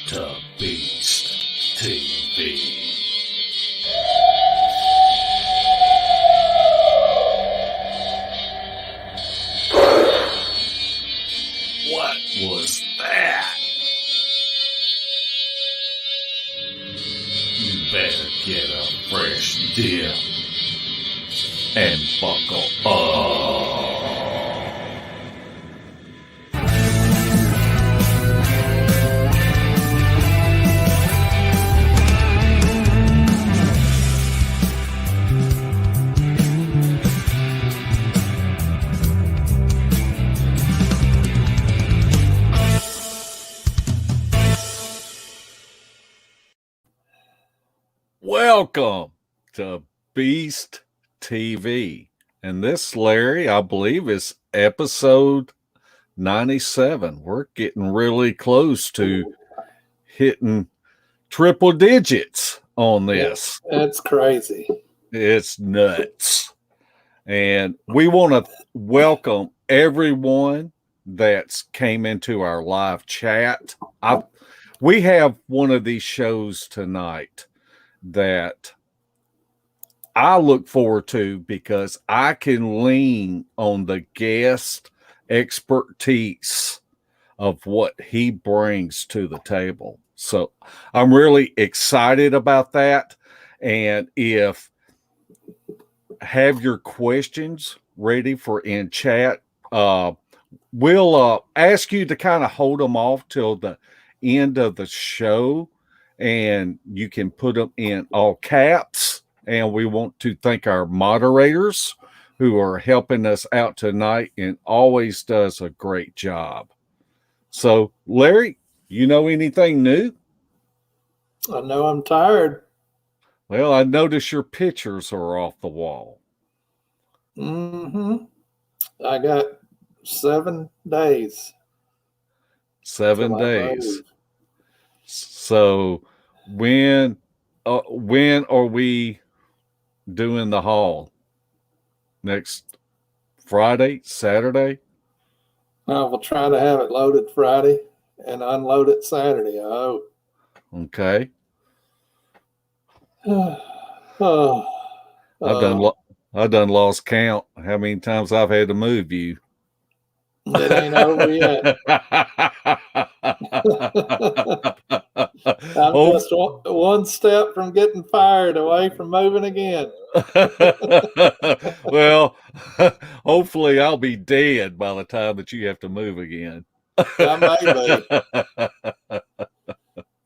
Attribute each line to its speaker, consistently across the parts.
Speaker 1: to Beast TV. What was that? You better get a fresh dip and buckle up. Welcome to Beast TV. And this, Larry, I believe is episode 97. We're getting really close to hitting triple digits on this.
Speaker 2: That's crazy.
Speaker 1: It's nuts. And we want to welcome everyone that's came into our live chat. We have one of these shows tonight that I look forward to because I can lean on the guest expertise of what he brings to the table. So I'm really excited about that. And if have your questions ready for in chat, we'll ask you to kind of hold them off till the end of the show, and you can put them in all caps. And we want to thank our moderators who are helping us out tonight and always does a great job. So, Larry, you know anything new?
Speaker 2: I know I'm tired.
Speaker 1: Well, I notice your pictures are off the wall.
Speaker 2: Mm-hmm. I got 7 days.
Speaker 1: 7 days. So when are we doing the haul? Next Friday, Saturday?
Speaker 2: We'll try to have it loaded Friday and unload it Saturday, I hope.
Speaker 1: Okay. I've done lost count how many times I've had to move you.
Speaker 2: It ain't over yet. I'm just one step from getting fired away from moving again.
Speaker 1: Well, hopefully I'll be dead by the time that you have to move again.
Speaker 2: I may be.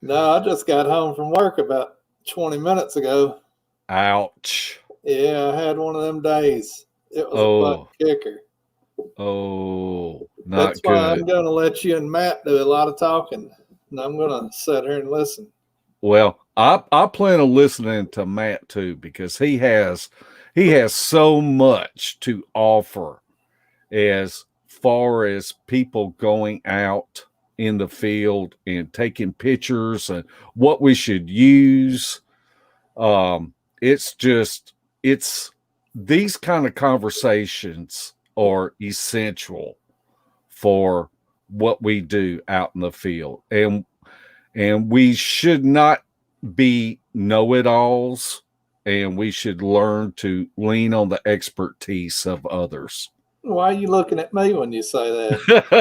Speaker 2: No, I just got home from work about 20 minutes ago.
Speaker 1: Ouch.
Speaker 2: Yeah, I had one of them days. It was a butt kicker.
Speaker 1: Oh,
Speaker 2: That's why I'm going to let you and Matt do a lot of talking, and I'm going to sit here and listen.
Speaker 1: Well, I plan on listening to Matt too, because he has so much to offer as far as people going out in the field and taking pictures and what we should use. It's these kind of conversations are essential for what we do out in the field. And we should not be know-it-alls, and we should learn to lean on the expertise of others.
Speaker 2: Why are you looking at me when you say that?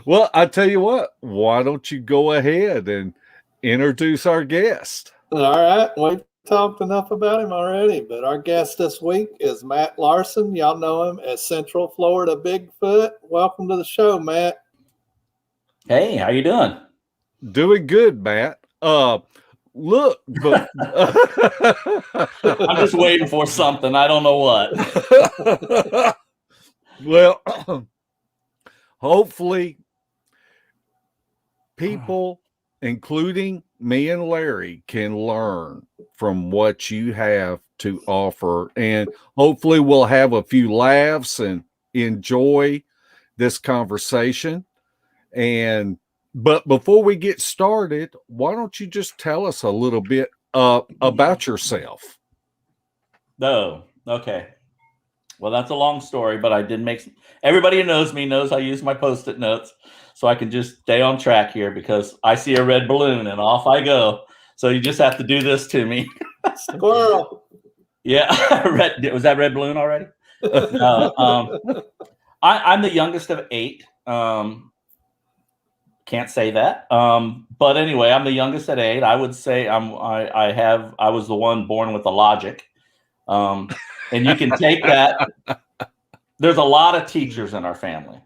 Speaker 1: Well, I tell you what, why don't you go ahead and introduce our guest?
Speaker 2: All right. We've talked enough about him already, but our guest this week is Matt Larson. Y'all know him as Central Florida Bigfoot. Welcome to the show, Matt.
Speaker 3: Hey, how you doing?
Speaker 1: Doing good, Matt. Look, but
Speaker 3: I'm just waiting for something. I don't know what.
Speaker 1: Well, hopefully people, including me and Larry, can learn from what you have to offer, and hopefully we'll have a few laughs and enjoy this conversation. But before we get started, why don't you just tell us a little bit about yourself?
Speaker 3: Oh, okay. Well, that's a long story, but I did make everybody who knows me knows I use my Post-it notes so I can just stay on track here because I see a red balloon and off I go. So you just have to do this to me.
Speaker 2: Squirrel.
Speaker 3: Yeah. Was that red balloon already? I'm the youngest of 8. Can't say that. But anyway, I'm the youngest at 8. I would say I was the one born with the logic. And you can take that. There's a lot of teachers in our family.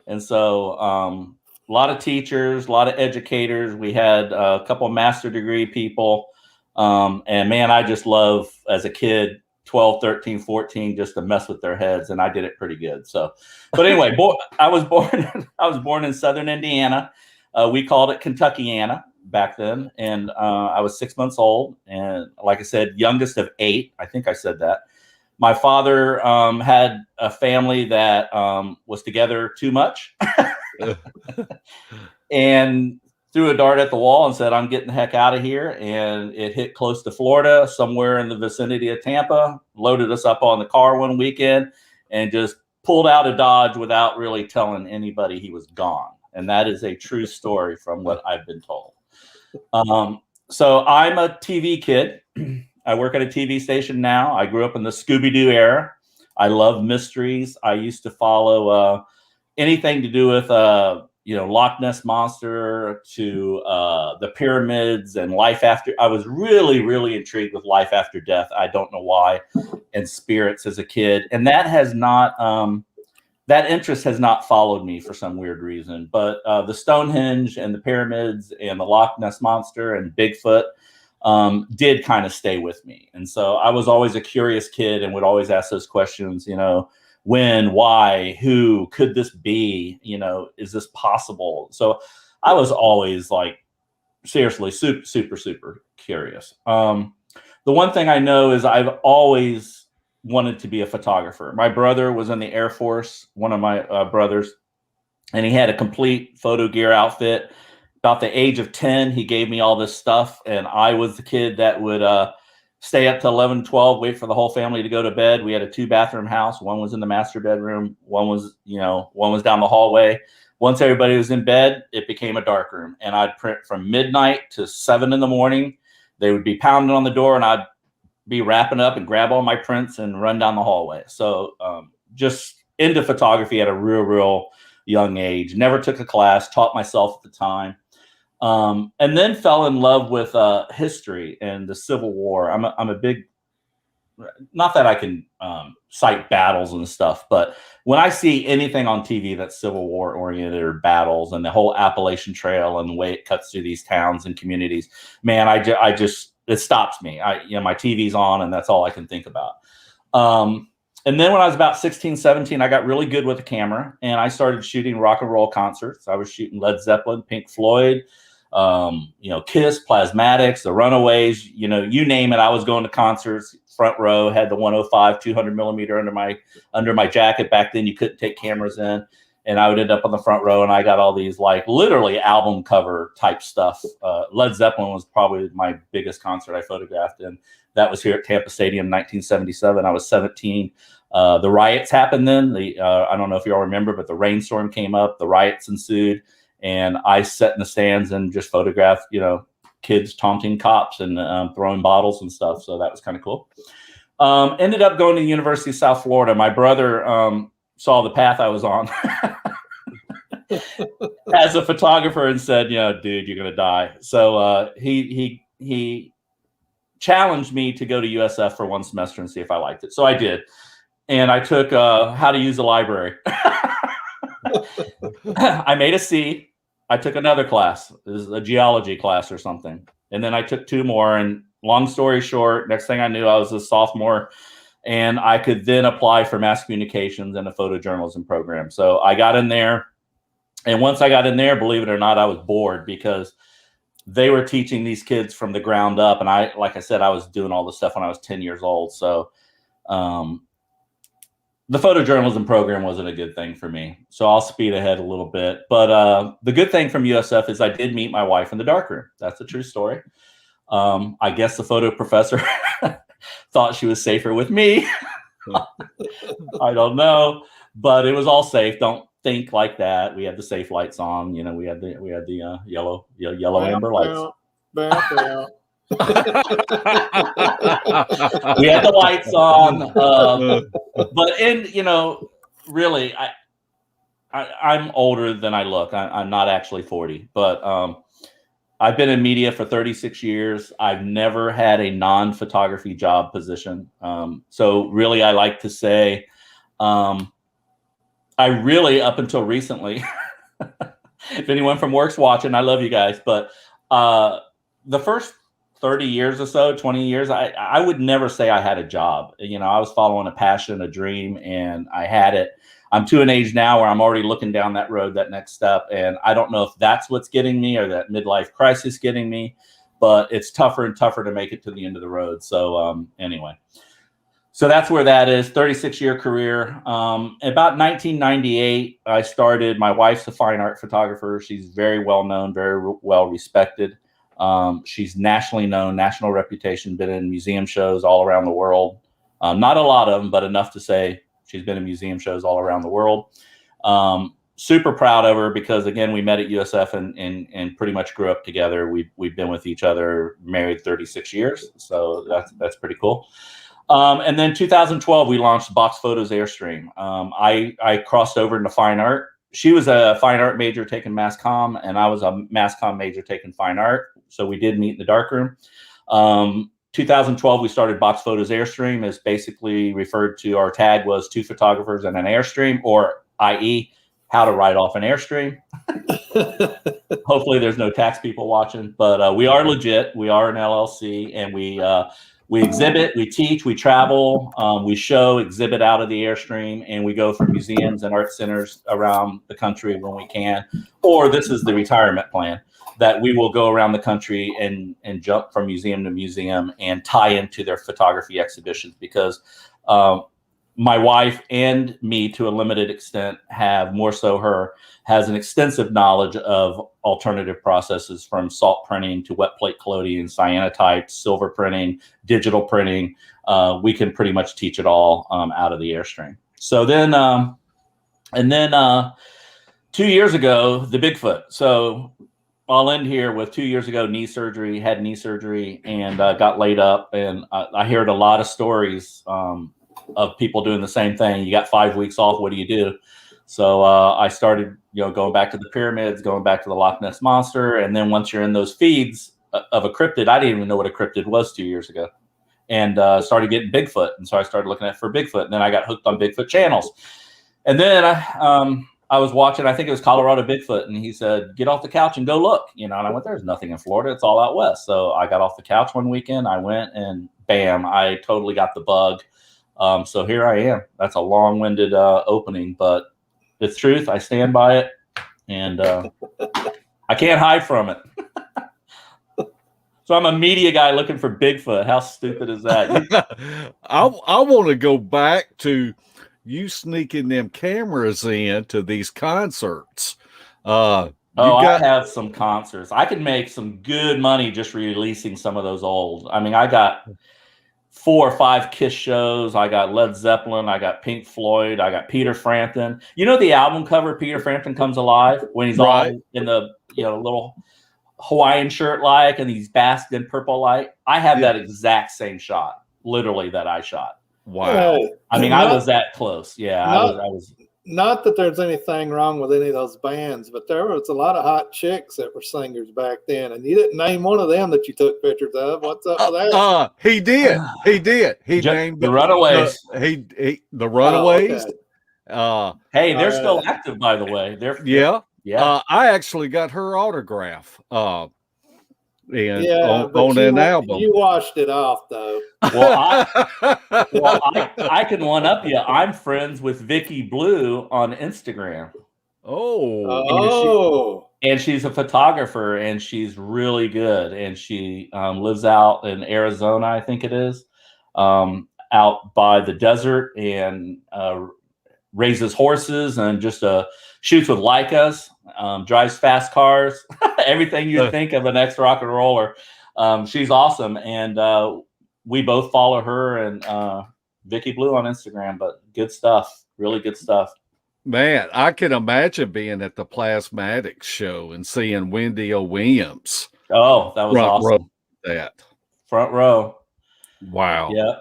Speaker 3: And so a lot of teachers, a lot of educators. We had a couple of master degree people. And man, I just love as a kid, 12, 13, 14, just to mess with their heads. And I did it pretty good. So, but anyway, I was born in Southern Indiana. We called it Kentuckiana back then. And I was 6 months old. And like I said, youngest of 8. I think I said that. My father had a family that was together too much and threw a dart at the wall and said, I'm getting the heck out of here. And it hit close to Florida, somewhere in the vicinity of Tampa, loaded us up on the car one weekend and just pulled out of Dodge without really telling anybody he was gone. And that is a true story from what I've been told. So I'm a TV kid. I work at a TV station now. I grew up in the Scooby-Doo era. I love mysteries. I used to follow anything to do with, Loch Ness Monster to the pyramids and life after. I was really, really intrigued with life after death. I don't know why, and spirits as a kid. And that has not, that interest has not followed me for some weird reason. But the Stonehenge and the pyramids and the Loch Ness Monster and Bigfoot did kind of stay with me. And so I was always a curious kid and would always ask those questions, when, why, who, could this be, is this possible? So I was always like, seriously, super, super, super curious. The one thing I know is I've always wanted to be a photographer. My brother was in the Air Force, one of my brothers, and he had a complete photo gear outfit. About the age of 10, he gave me all this stuff. And I was the kid that would stay up to 11, 12, wait for the whole family to go to bed. We had a 2-bathroom house. One was in the master bedroom. One was down the hallway. Once everybody was in bed, it became a dark room. And I'd print from midnight to 7 in the morning. They would be pounding on the door and I'd be wrapping up and grab all my prints and run down the hallway. So just into photography at a real, real young age. Never took a class, taught myself at the time. And then fell in love with history and the Civil War. I'm a big, not that I can cite battles and stuff, but when I see anything on TV that's Civil War oriented or battles and the whole Appalachian Trail and the way it cuts through these towns and communities, man, I just it stops me. My TV's on and that's all I can think about. And then when I was about 16, 17, I got really good with a camera and I started shooting rock and roll concerts. I was shooting Led Zeppelin, Pink Floyd, Kiss, Plasmatics, the Runaways, you name it. I was going to concerts, front row, had the 105, 200 millimeter under my jacket. Back then you couldn't take cameras in, and I would end up on the front row and I got all these like literally album cover type stuff. Led Zeppelin was probably my biggest concert I photographed, and that was here at Tampa Stadium in 1977. I was 17. The riots happened then. I don't know if you all remember, but the rainstorm came up, the riots ensued. And I sat in the stands and just photographed, kids taunting cops and throwing bottles and stuff. So that was kind of cool. Ended up going to the University of South Florida. My brother saw the path I was on as a photographer and said, dude, you're going to die. So he challenged me to go to USF for one semester and see if I liked it. So I did. And I took how to use a library. I made a C. I took another class. It was a geology class or something. And then I took 2 more. And long story short, next thing I knew, I was a sophomore. And I could then apply for mass communications and a photojournalism program. So I got in there. And once I got in there, believe it or not, I was bored because they were teaching these kids from the ground up. And like I said, I was doing all this stuff when I was 10 years old. So the photojournalism program wasn't a good thing for me. So I'll speed ahead a little bit. But the good thing from USF is I did meet my wife in the darkroom. That's a true story. I guess the photo professor thought she was safer with me. I don't know, but it was all safe. Don't think like that. We had the safe lights on. You know, we had the yellow amber lights.
Speaker 2: Bow.
Speaker 3: We had the lights on, but really, I'm older than I look. I'm not actually 40, but I've been in media for 36 years. I've never had a non-photography job position. So really, I like to say, I really, up until recently, if anyone from work's watching, I love you guys, but the first 30 years or so, 20 years, I would never say I had a job. You know, I was following a passion, a dream, and I had it. I'm to an age now where I'm already looking down that road, that next step. And I don't know if that's what's getting me or that midlife crisis getting me, but it's tougher and tougher to make it to the end of the road. So anyway, so that's where that is. 36-year career. About 1998, I started. My wife's a fine art photographer. She's very well known, very well respected. She's nationally known, national reputation, been in museum shows all around the world. Not a lot of them, but enough to say she's been in museum shows all around the world. Super proud of her because, again, we met at USF and pretty much grew up together. We've been with each other, married 36 years. So that's pretty cool. And then 2012, we launched Box Photos Airstream. I crossed over into fine art. She was a fine art major taking mass comm, and I was a mass comm major taking fine art. So we did meet in the darkroom. 2012, we started Box Photos Airstream. Is basically referred to, our tag was 2 photographers and an Airstream, or i.e. how to write off an Airstream. Hopefully there's no tax people watching, but we are legit. We are an LLC, and we exhibit, we teach, we travel, we show, exhibit out of the Airstream, and we go from museums and art centers around the country when we can. Or this is the retirement plan, that we will go around the country and jump from museum to museum and tie into their photography exhibitions, because my wife and me, to a limited extent, have more so her, has an extensive knowledge of alternative processes, from salt printing to wet plate collodion, cyanotype, silver printing, digital printing. We can pretty much teach it all out of the Airstream. So then, 2 years ago, the Bigfoot. So I'll end here with 2 years ago, had knee surgery, and got laid up. And I heard a lot of stories of people doing the same thing. You got 5 weeks off. What do you do? So I started, going back to the pyramids, going back to the Loch Ness Monster. And then once you're in those feeds of a cryptid, I didn't even know what a cryptid was 2 years ago, and started getting Bigfoot. And so I started looking for Bigfoot, and then I got hooked on Bigfoot channels. And then I was watching, I think it was Colorado Bigfoot, and he said, get off the couch and go look, and I went, there's nothing in Florida. It's all out west. So I got off the couch one weekend. I went, and bam, I totally got the bug. So here I am. That's a long-winded opening, but it's truth. I stand by it, and I can't hide from it. So I'm a media guy looking for Bigfoot. How stupid is that?
Speaker 1: I want to go back to you sneaking them cameras in to these concerts.
Speaker 3: I have some concerts. I could make some good money just releasing some of those old. I mean, I got 4 or 5 Kiss shows. I got Led Zeppelin. I got Pink Floyd. I got Peter Frampton. You know the album cover, Peter Frampton Comes Alive, when he's all in the little Hawaiian shirt and he's basked in purple light. I have that exact same shot, literally, that I shot.
Speaker 1: Wow.
Speaker 3: I mean, I was that close. Yeah, I was.
Speaker 2: Not that there's anything wrong with any of those bands, but there was a lot of hot chicks that were singers back then, and you didn't name one of them that you took pictures of. What's up with that?
Speaker 1: He did. He named
Speaker 3: the Runaways.
Speaker 1: The Runaways.
Speaker 2: Oh, okay.
Speaker 3: Hey, they're still active, by the way.
Speaker 1: Yeah.
Speaker 3: Yeah.
Speaker 1: I actually got her autograph. On
Speaker 2: but
Speaker 1: an album.
Speaker 2: You washed it off, though.
Speaker 3: Well, I can one up you. I'm friends with Vicky Blue on Instagram. And she's a photographer, and she's really good. And she lives out in Arizona, I think it is, out by the desert, and raises horses, and just shoots with Leicas, drives fast cars, everything you think of an ex-rock and roller. She's awesome. And we both follow her, and Vicky Blue on Instagram, but good stuff. Really good stuff.
Speaker 1: Man, I can imagine being at the Plasmatics show and seeing Wendy O. Williams.
Speaker 3: Oh, that was
Speaker 1: front
Speaker 3: awesome.
Speaker 1: row that.
Speaker 3: Front row.
Speaker 1: Wow.
Speaker 3: Yeah.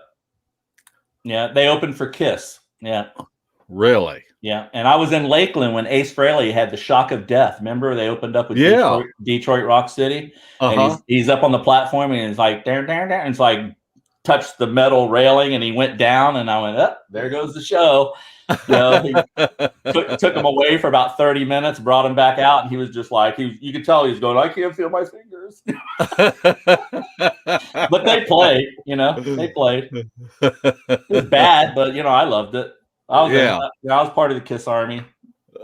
Speaker 3: Yeah. They opened for Kiss. Yeah.
Speaker 1: Really?
Speaker 3: Yeah. And I was in Lakeland when Ace Frehley had the Shock of Death. Remember, they opened up with Detroit Rock City. And he's up on the platform and he's like, and it's like touched the metal railing and he went down and I went, oh, there goes the show. You know, he took him away for about 30 minutes, brought him back out, and he was just like, you could tell he was going, I can't feel my fingers. But they played, you know, they played. It was bad, but, you know, I loved it. I was part of the Kiss Army.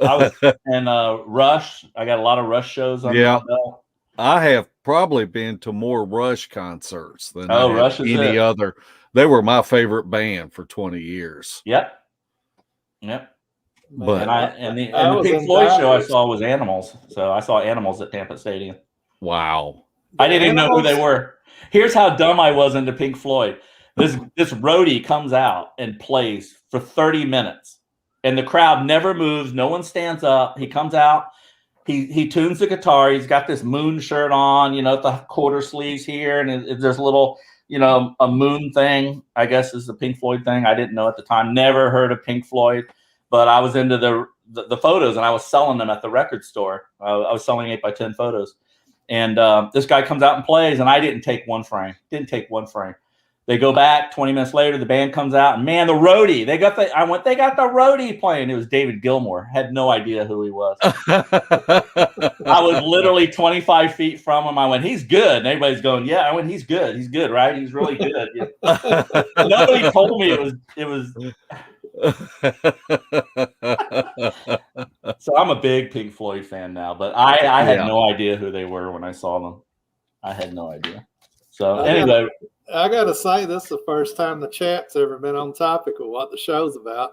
Speaker 3: I was in Rush. I got a lot of Rush shows on my belt.
Speaker 1: I have probably been to more Rush concerts than
Speaker 3: Rush
Speaker 1: any other. They were my favorite band for 20 years.
Speaker 3: Yep.
Speaker 1: But
Speaker 3: and the Pink Floyd show I saw was Animals. So I saw Animals at Tampa Stadium.
Speaker 1: Wow.
Speaker 3: I didn't even know who they were. Here's how dumb I was into Pink Floyd. This roadie comes out and plays for 30 minutes. And the crowd never moves. No one stands up. He comes out. He tunes the guitar. He's got this moon shirt on, you know, the quarter sleeves here. And there's a little, you know, a moon thing, I guess is the Pink Floyd thing. I didn't know at the time. Never heard of Pink Floyd. But I was into the photos, and I was selling them at the record store. I was selling 8x10 photos. And this guy comes out and plays, and I didn't take one frame. They go back 20 minutes later. The band comes out, and man, the roadie. They got the roadie playing. It was David Gilmour. Had no idea who he was. I was literally 25 feet from him. I went, he's good. And everybody's going, yeah. I went, he's good. He's good, right? He's really good. Yeah. Nobody told me it was. So I'm a big Pink Floyd fan now, but I had no idea who they were when I saw them. I had no idea. So anyway.
Speaker 2: I got to say, this is the first time the chat's ever been on topic of what the show's about.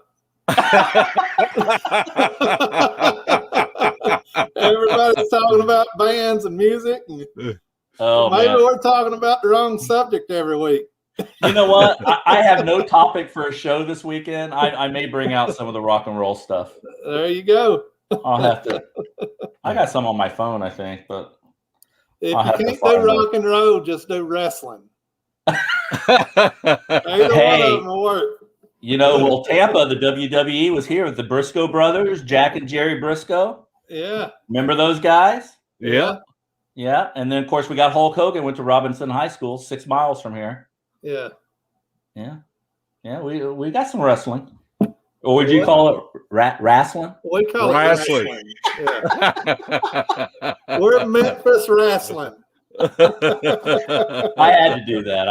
Speaker 2: Everybody's talking about bands and music. And maybe we're talking about the wrong subject every week.
Speaker 3: You know what? I have no topic for a show this weekend. I may bring out some of the rock and roll stuff.
Speaker 2: There you go.
Speaker 3: I'll have to. I got some on my phone, I think, but
Speaker 2: if you can't do rock and roll, just do wrestling. Either one of them will work.
Speaker 3: You know, well, Tampa, the WWE was here with the Briscoe brothers, Jack and Jerry Briscoe.
Speaker 2: Yeah.
Speaker 3: Remember those guys?
Speaker 1: Yeah.
Speaker 3: Yeah. And then, of course, we got Hulk Hogan, went to Robinson High School, 6 miles from here.
Speaker 2: Yeah.
Speaker 3: Yeah. Yeah. We got some wrestling. Or would you call it wrestling?
Speaker 2: We call it wrestling. Yeah. We're Memphis wrestling.
Speaker 3: I had to do that.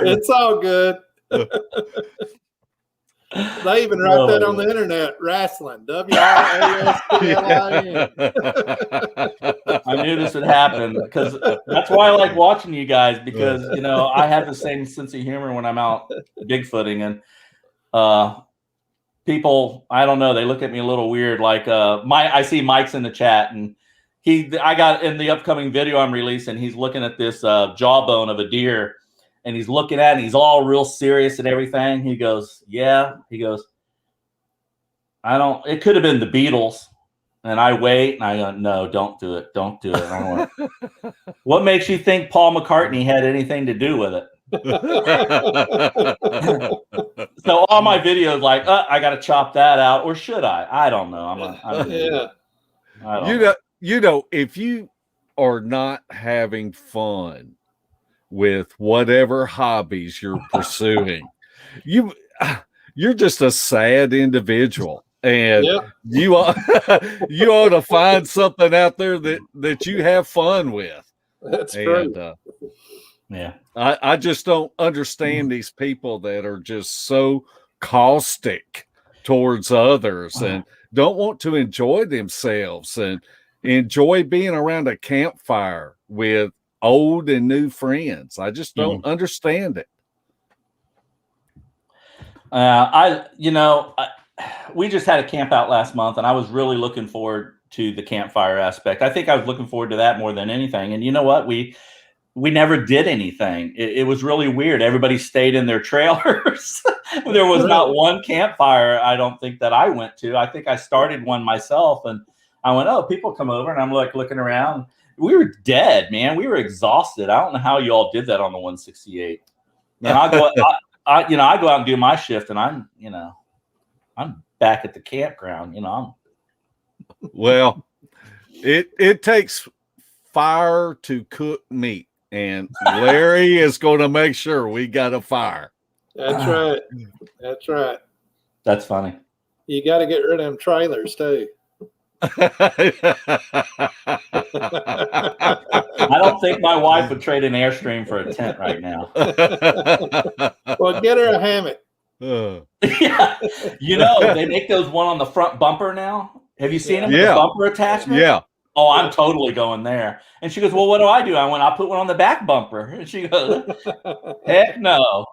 Speaker 2: It's all good. They even write that on the internet. Wrestling. WRASTLIN.
Speaker 3: I knew this would happen because that's why I like watching you guys, because you know I have the same sense of humor when I'm out Bigfooting, and people, I don't know, they look at me a little weird. Like I see Mike's in the chat, and I got in the upcoming video I'm releasing, he's looking at this jawbone of a deer, and he's looking at it, and he's all real serious and everything. He goes, yeah. He goes, it could have been the Beatles. And I wait, and I go, no, don't do it. Don't do it. I don't want What makes you think Paul McCartney had anything to do with it? So all my videos, like, I got to chop that out, or should I? I don't know.
Speaker 1: You know, if you are not having fun with whatever hobbies you're pursuing, you're just a sad individual, and you ought to find something out there that you have fun with.
Speaker 2: That's true.
Speaker 3: Yeah,
Speaker 1: I just don't understand these people that are just so caustic towards others and don't want to enjoy themselves and enjoy being around a campfire with old and new friends. I just don't understand it.
Speaker 3: We just had a camp out last month, and I was really looking forward to the campfire aspect. I think I was looking forward to that more than anything. And you know what? we never did anything. It was really weird. Everybody stayed in their trailers. There was not one campfire, I don't think, that I went to. I think I started one myself, and I went, oh, people come over, and I'm like looking around. We were dead, man. We were exhausted. I don't know how you all did that on the 168. And I go out and do my shift, and I'm back at the campground.
Speaker 1: Well, it takes fire to cook meat, and Larry is going to make sure we got a fire.
Speaker 2: That's right. That's right.
Speaker 3: That's funny.
Speaker 2: You got to get rid of them trailers too.
Speaker 3: I don't think my wife would trade an Airstream for a tent right now.
Speaker 2: Well, get her a hammock.
Speaker 3: Yeah, they make those one on the front bumper now. Have you seen them with the bumper attachment?
Speaker 1: Yeah.
Speaker 3: Oh, I'm totally going there. And she goes, well, what do I do? I went, I'll put one on the back bumper. And she goes, heck no.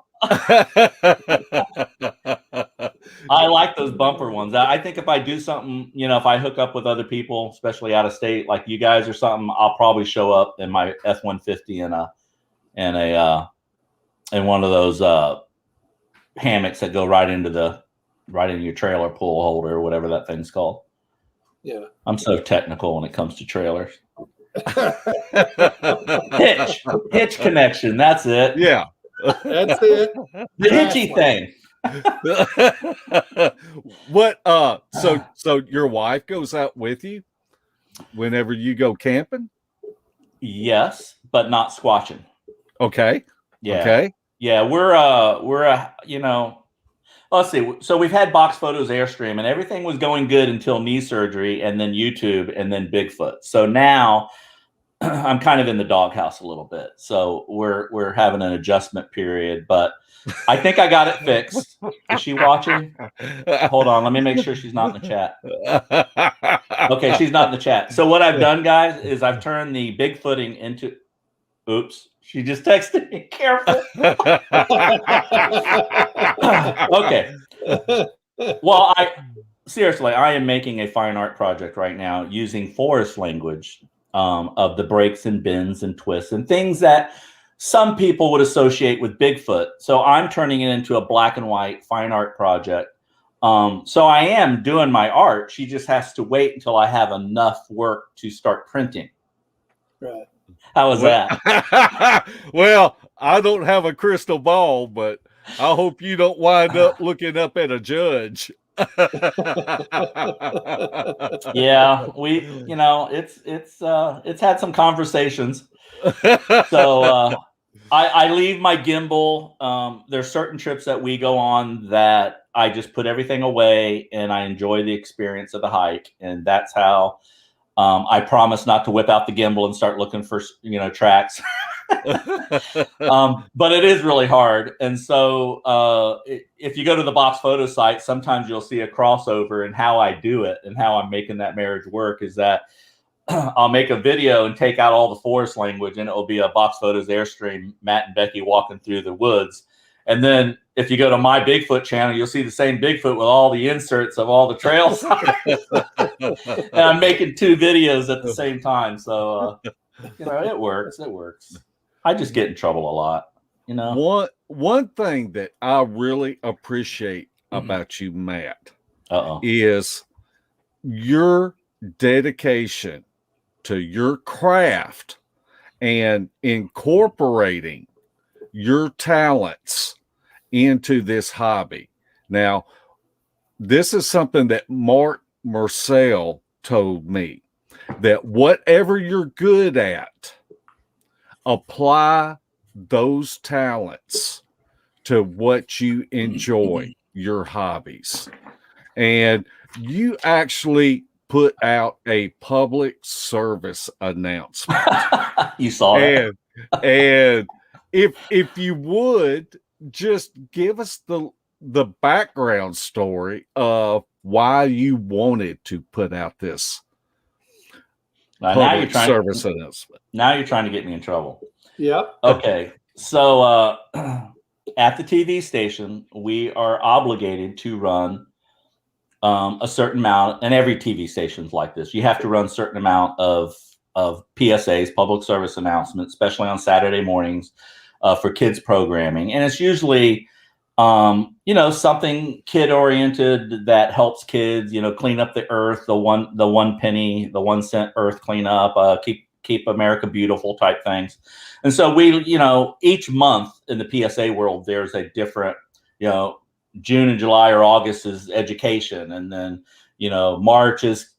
Speaker 3: I like those bumper ones. I think if I do something, if I hook up with other people, especially out of state, like you guys or something, I'll probably show up in my F-150 and one of those hammocks that go right into your trailer pull holder or whatever that thing's called.
Speaker 2: Yeah.
Speaker 3: I'm so technical when it comes to trailers. Hitch connection. That's it.
Speaker 1: Yeah.
Speaker 2: That's it.
Speaker 3: The hitchy thing.
Speaker 1: What so your wife goes out with you whenever you go camping?
Speaker 3: Yes, but not squatching.
Speaker 1: Okay.
Speaker 3: Yeah.
Speaker 1: Okay.
Speaker 3: Yeah, we're let's see. So we've had box photos Airstream, and everything was going good until knee surgery, and then YouTube, and then Bigfoot. So now I'm kind of in the doghouse a little bit. So we're having an adjustment period, but I think I got it fixed. Is she watching? Hold on, let me make sure she's not in the chat. Okay, she's not in the chat. So what I've done, guys, is I've turned the Bigfooting into. Oops, she just texted me. Careful. Okay. Well, I am making a fine art project right now using forest language of the breaks and bends and twists and things that some people would associate with Bigfoot. So I'm turning it into a black and white fine art project. So I am doing my art. She just has to wait until I have enough work to start printing.
Speaker 2: Right.
Speaker 3: How was that?
Speaker 1: Well, I don't have a crystal ball, but I hope you don't wind up looking up at a judge.
Speaker 3: Yeah, it's had some conversations. So I leave my gimbal. There's certain trips that we go on that I just put everything away and I enjoy the experience of the hike, and that's how. I promise not to whip out the gimbal and start looking for, tracks. But it is really hard. And so if you go to the box photo site, sometimes you'll see a crossover in how I do it and how I'm making that marriage work is that I'll make a video and take out all the forest language, and it'll be a box photos Airstream, Matt and Becky walking through the woods. And then if you go to my Bigfoot channel, you'll see the same Bigfoot with all the inserts of all the trails. And I'm making two videos at the same time. So, it works. It works. I just get in trouble a lot,
Speaker 1: One thing that I really appreciate about you, Matt, is your dedication to your craft and incorporating your talents into this hobby. Now, this is something that Mark Marcel told me, that whatever you're good at, apply those talents to what you enjoy, your hobbies. And you actually put out a public service announcement.
Speaker 3: You saw it.
Speaker 1: And if you would just give us the background story of why you wanted to put out this public service announcement.
Speaker 3: Now you're trying to get me in trouble.
Speaker 2: Yep.
Speaker 3: Okay. So at the TV station, we are obligated to run a certain amount, and every TV station's like this. You have to run a certain amount of of PSAs, public service announcements, especially on Saturday mornings for kids programming. And it's usually, something kid oriented that helps kids, clean up the earth, the 1 penny, the 1 cent earth cleanup, keep America beautiful type things. And so we, each month in the PSA world, there's a different, June and July or August is education. And then, March is,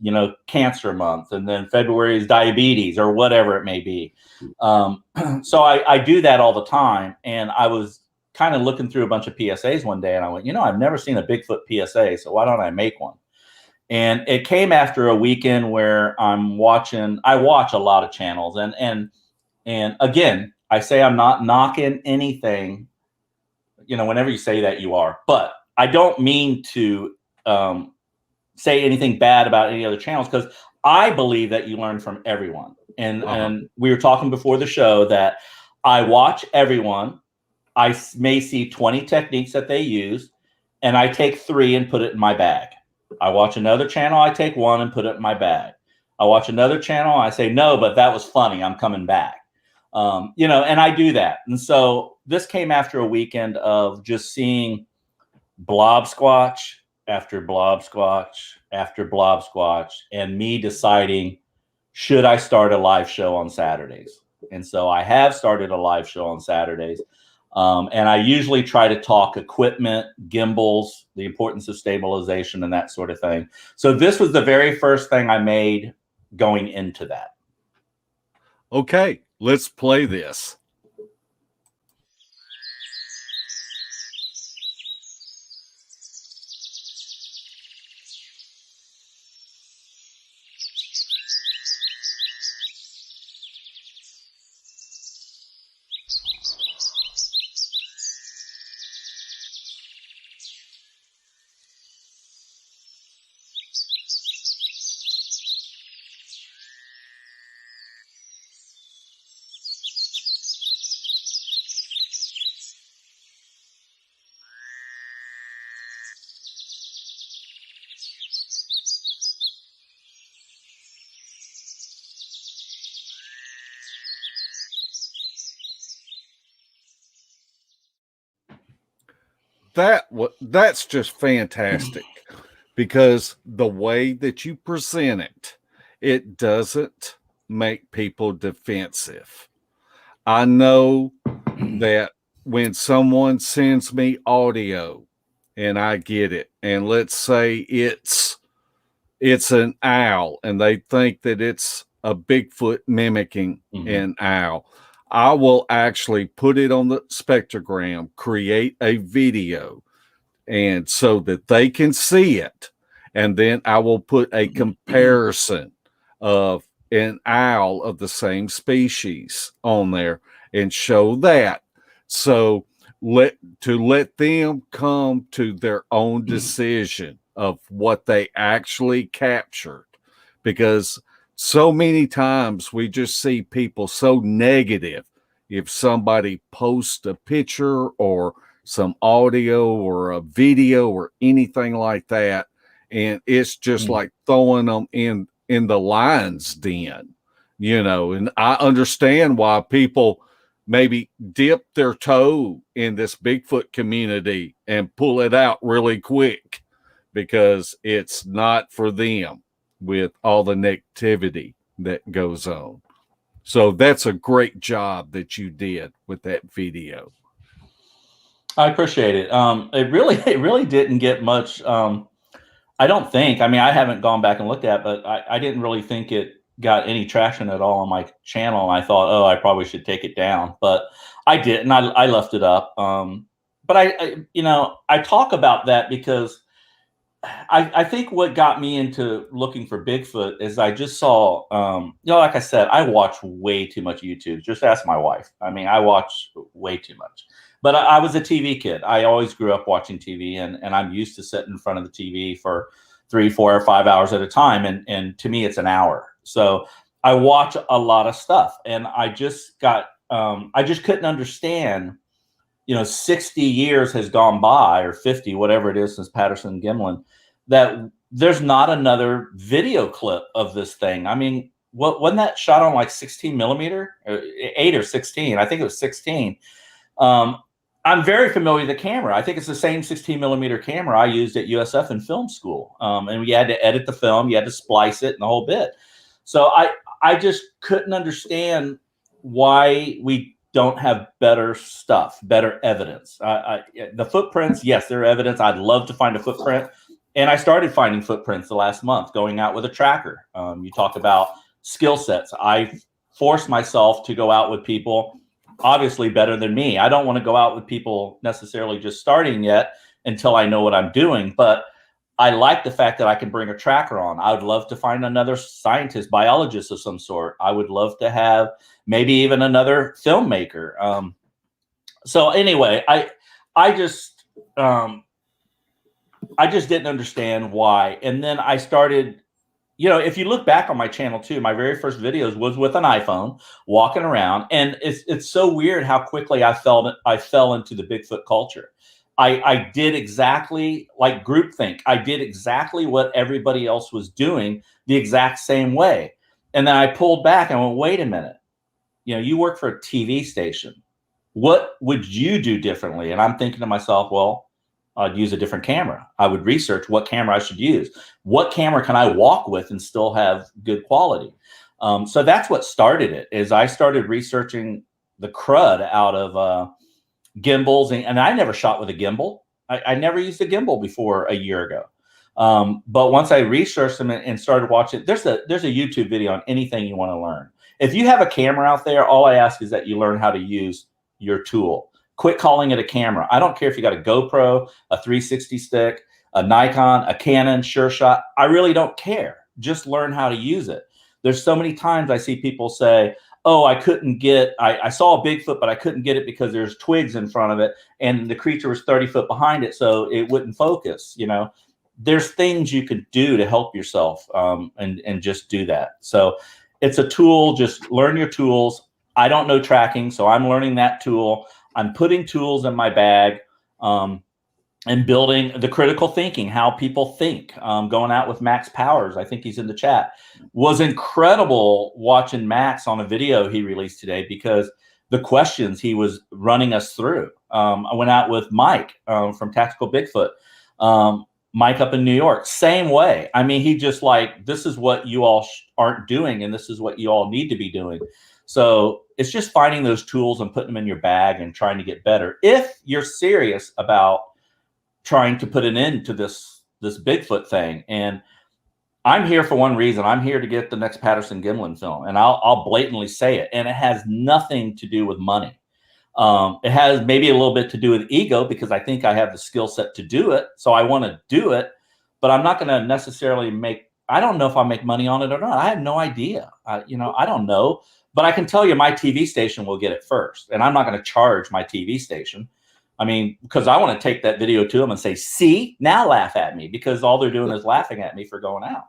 Speaker 3: cancer month. And then February is diabetes or whatever it may be. So I do that all the time. And I was kind of looking through a bunch of PSAs one day and I went, I've never seen a Bigfoot PSA. So why don't I make one? And it came after a weekend where I watch a lot of channels. And again, I say I'm not knocking anything. Whenever you say that, you are. But I don't mean to say anything bad about any other channels, because I believe that you learn from everyone. And we were talking before the show that I watch everyone. I may see 20 techniques that they use, and I take 3 and put it in my bag. I watch another channel, I take 1 and put it in my bag. I watch another channel, I say, no, but that was funny, I'm coming back. And I do that. And so this came after a weekend of just seeing blob squatch after blob squatch after blob squatch, and me deciding, should I start a live show on Saturdays? And so I have started a live show on Saturdays. And I usually try to talk equipment, gimbals, the importance of stabilization and that sort of thing. So this was the very first thing I made going into that.
Speaker 1: Okay, let's play this. That's just fantastic, because the way that you present it doesn't make people defensive. I know that when someone sends me audio and I get it, and let's say it's an owl and they think that it's a Bigfoot mimicking an owl, I will actually put it on the spectrogram, create a video, and so that they can see it. And then I will put a comparison of an owl of the same species on there and show that. So let them come to their own decision of what they actually captured, because so many times we just see people so negative. If somebody posts a picture or some audio or a video or anything like that, and it's just like throwing them in the lion's den, and I understand why people maybe dip their toe in this Bigfoot community and pull it out really quick, because it's not for them with all the negativity that goes on. So that's a great job that you did with that video.
Speaker 3: I appreciate it. It really didn't get much. I don't think. I mean, I haven't gone back and looked at it, but I didn't really think it got any traction at all on my channel. And I thought, oh, I probably should take it down, but I didn't. I left it up. But I talk about that because I think what got me into looking for Bigfoot is I just saw, like I said, I watch way too much YouTube. Just ask my wife. I mean, I watch way too much. But I was a TV kid. I always grew up watching TV, and I'm used to sitting in front of the TV for 3, 4, or 5 hours at a time. And to me, it's an hour. So I watch a lot of stuff, and I just couldn't understand, 60 years has gone by, or 50, whatever it is, since Patterson and Gimlin, that there's not another video clip of this thing. I mean, wasn't that shot on like 16 millimeter, 8 or 16? I think it was 16. I'm very familiar with the camera. I think it's the same 16 millimeter camera I used at USF in film school. And we had to edit the film, you had to splice it and the whole bit. So I just couldn't understand why we don't have better stuff, better evidence. The footprints, yes, they're evidence. I'd love to find a footprint. And I started finding footprints the last month, going out with a tracker. You talk about skill sets. I forced myself to go out with people obviously better than me. I don't want to go out with people necessarily just starting yet until I know what I'm doing. But I like the fact that I can bring a tracker on. I would love to find another scientist, biologist of some sort. I would love to have maybe even another filmmaker. So anyway, I just didn't understand why. And then I started, if you look back on my channel too, my very first videos was with an iPhone walking around. And it's so weird how quickly I fell into the Bigfoot culture. I did exactly like groupthink. I did exactly what everybody else was doing the exact same way. And then I pulled back and went, wait a minute, you work for a TV station. What would you do differently? And I'm thinking to myself, well, I'd use a different camera. I would research what camera I should use. What camera can I walk with and still have good quality? So that's what started it, is I started researching the crud out of gimbals. And I never shot with a gimbal. I never used a gimbal before a year ago. But once I researched them and started watching, there's a YouTube video on anything you want to learn. If you have a camera out there, all I ask is that you learn how to use your tool. Quit calling it a camera. I don't care if you got a GoPro, a 360 stick, a Nikon, a Canon, Sure Shot. I really don't care. Just learn how to use it. There's so many times I see people say, oh, I saw a Bigfoot, but I couldn't get it because there's twigs in front of it and the creature was 30 foot behind it, so it wouldn't focus. There's things you could do to help yourself, and just do that. So it's a tool. Just learn your tools. I don't know tracking, so I'm learning that tool. I'm putting tools in my bag, and building the critical thinking, how people think. Going out with Max Powers, I think he's in the chat, was incredible watching Max on a video he released today because the questions he was running us through. I went out with Mike from Tactical Bigfoot. Mike up in New York, same way. I mean, he just like, this is what you all aren't doing, and this is what you all need to be doing. So it's just finding those tools and putting them in your bag and trying to get better. If you're serious about trying to put an end to this Bigfoot thing. And I'm here for one reason. I'm here to get the next Patterson Gimlin film, and I'll blatantly say it. And it has nothing to do with money. It has maybe a little bit to do with ego, because I think I have the skill set to do it. So I want to do it, but I'm not going to necessarily I don't know if I'll make money on it or not. I have no idea. I don't know, but I can tell you my TV station will get it first, and I'm not going to charge my TV station. I mean, because I want to take that video to them and say, see, now laugh at me, because all they're doing is laughing at me for going out.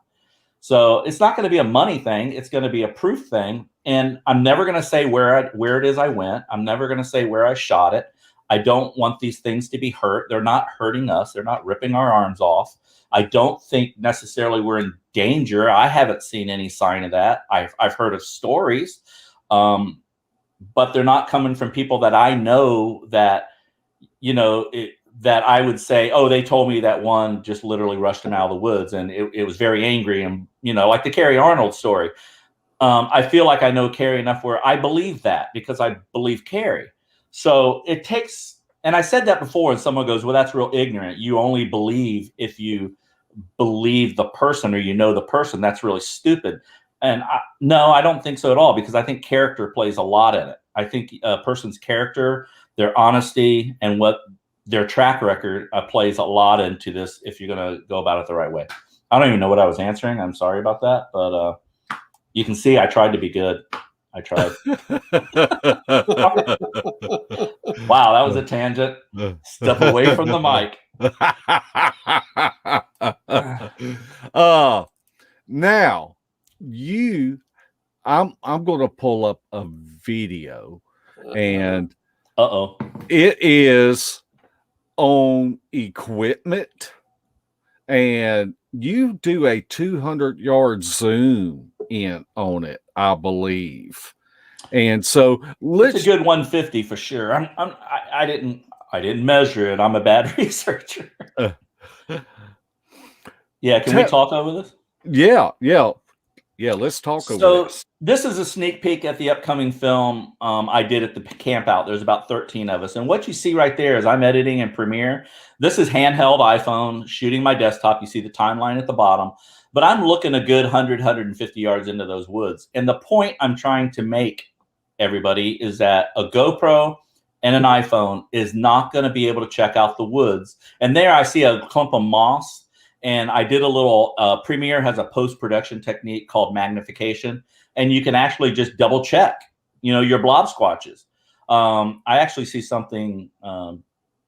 Speaker 3: So it's not going to be a money thing. It's going to be a proof thing. And I'm never going to say where it is I went. I'm never going to say where I shot it. I don't want these things to be hurt. They're not hurting us. They're not ripping our arms off. I don't think necessarily we're in danger. I haven't seen any sign of that. I've heard of stories, but they're not coming from people that I know that, that I would say, oh, they told me that one just literally rushed him out of the woods, and it was very angry. And, like the Carrie Arnold story. I feel like I know Carrie enough where I believe that, because I believe Carrie. So it takes, and I said that before, and someone goes, well, that's real ignorant. You only believe if you believe the person, or the person. That's really stupid. And no, I don't think so at all, because I think character plays a lot in it. I think a person's character, their honesty, and what their track record plays a lot into this, if you're going to go about it the right way. I don't even know what I was answering. I'm sorry about that. But you can see I tried to be good. I tried. Wow, that was a tangent. Step away from the mic.
Speaker 1: Now, I'm going to pull up a video, and it is on equipment, and you do a 200-yard zoom in on it, I believe. And so
Speaker 3: It's a good 150 for sure. I didn't measure it. I'm a bad researcher. Yeah, can we talk over this?
Speaker 1: Yeah. Let's talk over this.
Speaker 3: This is a sneak peek at the upcoming film I did at the camp out. There's about 13 of us. And what you see right there is I'm editing in Premiere. This is handheld iPhone shooting my desktop. You see the timeline at the bottom. But I'm looking a good 100, 150 yards into those woods. And the point I'm trying to make, everybody, is that a GoPro and an iPhone is not going to be able to check out the woods. And there I see a clump of moss. And I did a little, Premiere has a post-production technique called magnification. And you can actually just double check, your blob squatches. I actually see something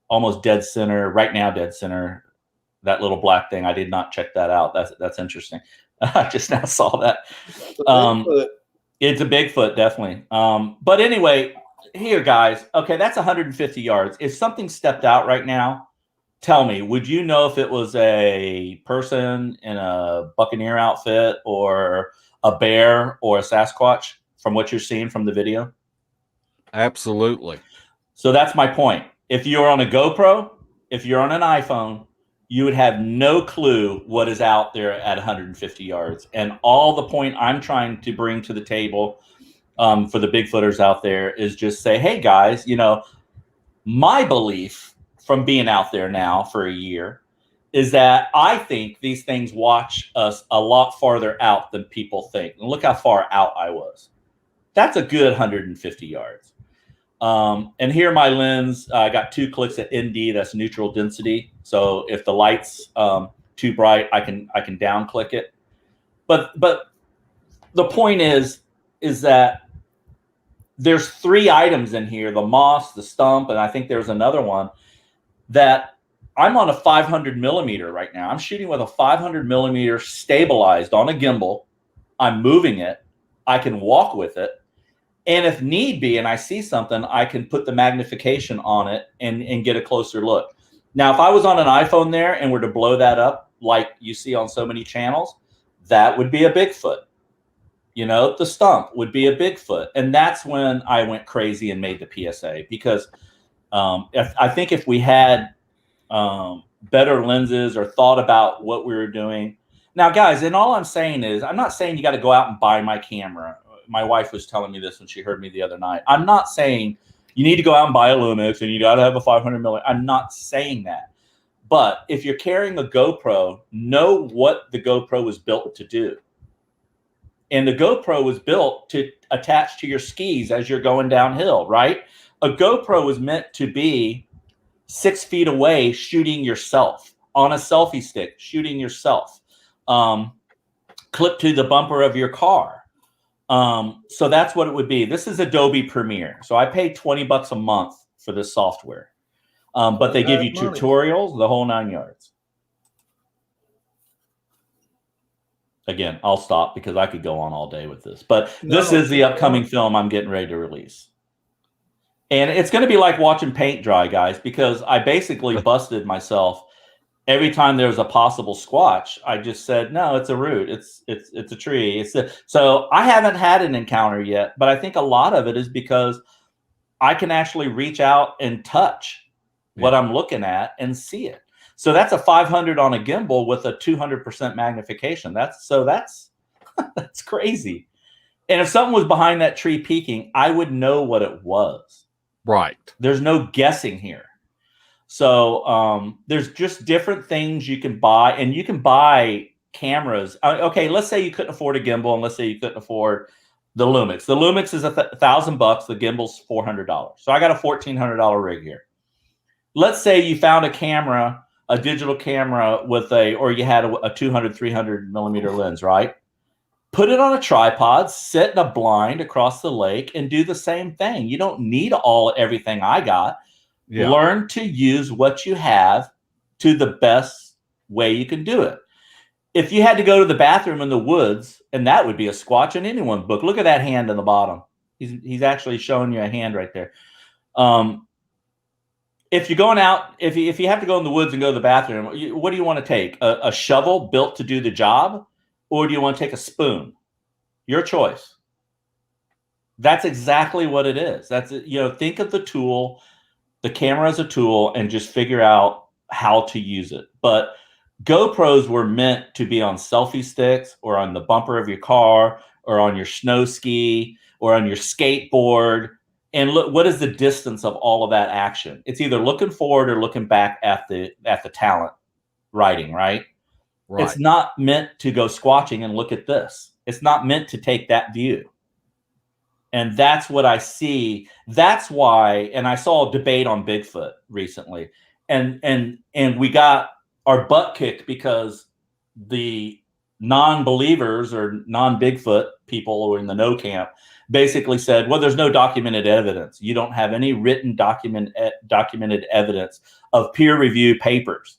Speaker 3: almost dead center, right now dead center, that little black thing. I did not check that out. That's interesting. I just now saw that. It's a Bigfoot, definitely. But anyway, here, guys. Okay, that's 150 yards. If something stepped out right now, tell me, would you know if it was a person in a buccaneer outfit or a bear or a Sasquatch from what you're seeing from the video?
Speaker 1: Absolutely.
Speaker 3: So that's my point. If you're on a GoPro, if you're on an iPhone, you would have no clue what is out there at 150 yards. And all the point I'm trying to bring to the table for the Bigfooters out there is just say, hey, guys, my belief from being out there now for a year is that I think these things watch us a lot farther out than people think. And look how far out I was. That's a good 150 yards. And here my lens, I got 2 clicks at ND, that's neutral density. So if the light's too bright, I can down click it. But the point is that there's 3 items in here, the moss, the stump, and I think there's another one that I'm on a 500 millimeter right now. I'm shooting with a 500 millimeter stabilized on a gimbal. I'm moving it. I can walk with it. And if need be, and I see something, I can put the magnification on it and get a closer look. Now, if I was on an iPhone there and were to blow that up like you see on so many channels, that would be a Bigfoot. The stump would be a Bigfoot. And that's when I went crazy and made the PSA, because I think if we had better lenses or thought about what we were doing. Now, guys, and all I'm saying is, I'm not saying you got to go out and buy my camera. My wife was telling me this when she heard me the other night. I'm not saying you need to go out and buy a Lumix and you got to have a 500 millimeter. I'm not saying that. But if you're carrying a GoPro, know what the GoPro was built to do. And the GoPro was built to attach to your skis as you're going downhill, right? A GoPro was meant to be 6 feet away shooting yourself on a selfie stick, shooting yourself, clipped to the bumper of your car. So that's what it would be. This is Adobe Premiere. So I paid $20 a month for this software. But they give you tutorials, the whole 9 yards. Again, I'll stop because I could go on all day with this. But this is the upcoming film I'm getting ready to release. And it's going to be like watching paint dry, guys, because I basically busted myself every time there was a possible squatch. I just said, no, it's a root. It's a tree. So I haven't had an encounter yet, but I think a lot of it is because I can actually reach out and touch what I'm looking at and see it. So that's a 500 on a gimbal with a 200% magnification. That's that's crazy. And if something was behind that tree peeking, I would know what it was.
Speaker 1: Right.
Speaker 3: There's no guessing here. So there's just different things you can buy, and you can buy cameras. Okay, let's say you couldn't afford a gimbal, and let's say you couldn't afford the Lumix. The Lumix is $1,000. The gimbal's $400. So I got a $1,400 rig here. Let's say you found a camera, a digital camera or you had a 200, 300 millimeter lens, right? Put it on a tripod, sit in a blind across the lake, and do the same thing. You don't need everything I got. Yeah. Learn to use what you have to the best way you can do it. If you had to go to the bathroom in the woods, and that would be a squatch in anyone's book. Look at that hand in the bottom. He's actually showing you a hand right there. If you're going out, if you have to go in the woods and go to the bathroom, what do you want to take? A shovel built to do the job? Or do you want to take a spoon? Your choice. That's exactly what it is. That's it. Think of the tool, the camera as a tool, and just figure out how to use it. But GoPros were meant to be on selfie sticks or on the bumper of your car or on your snow ski or on your skateboard. And look, what is the distance of all of that action? It's either looking forward or looking back at the talent writing, right?
Speaker 1: Right.
Speaker 3: It's not meant to go squatching and look at this. It's not meant to take that view. And that's what I see. That's why, and I saw a debate on Bigfoot recently, and we got our butt kicked because the non-believers or non-Bigfoot people who are in the no camp basically said, well, there's no documented evidence. You don't have any written documented evidence of peer-reviewed papers.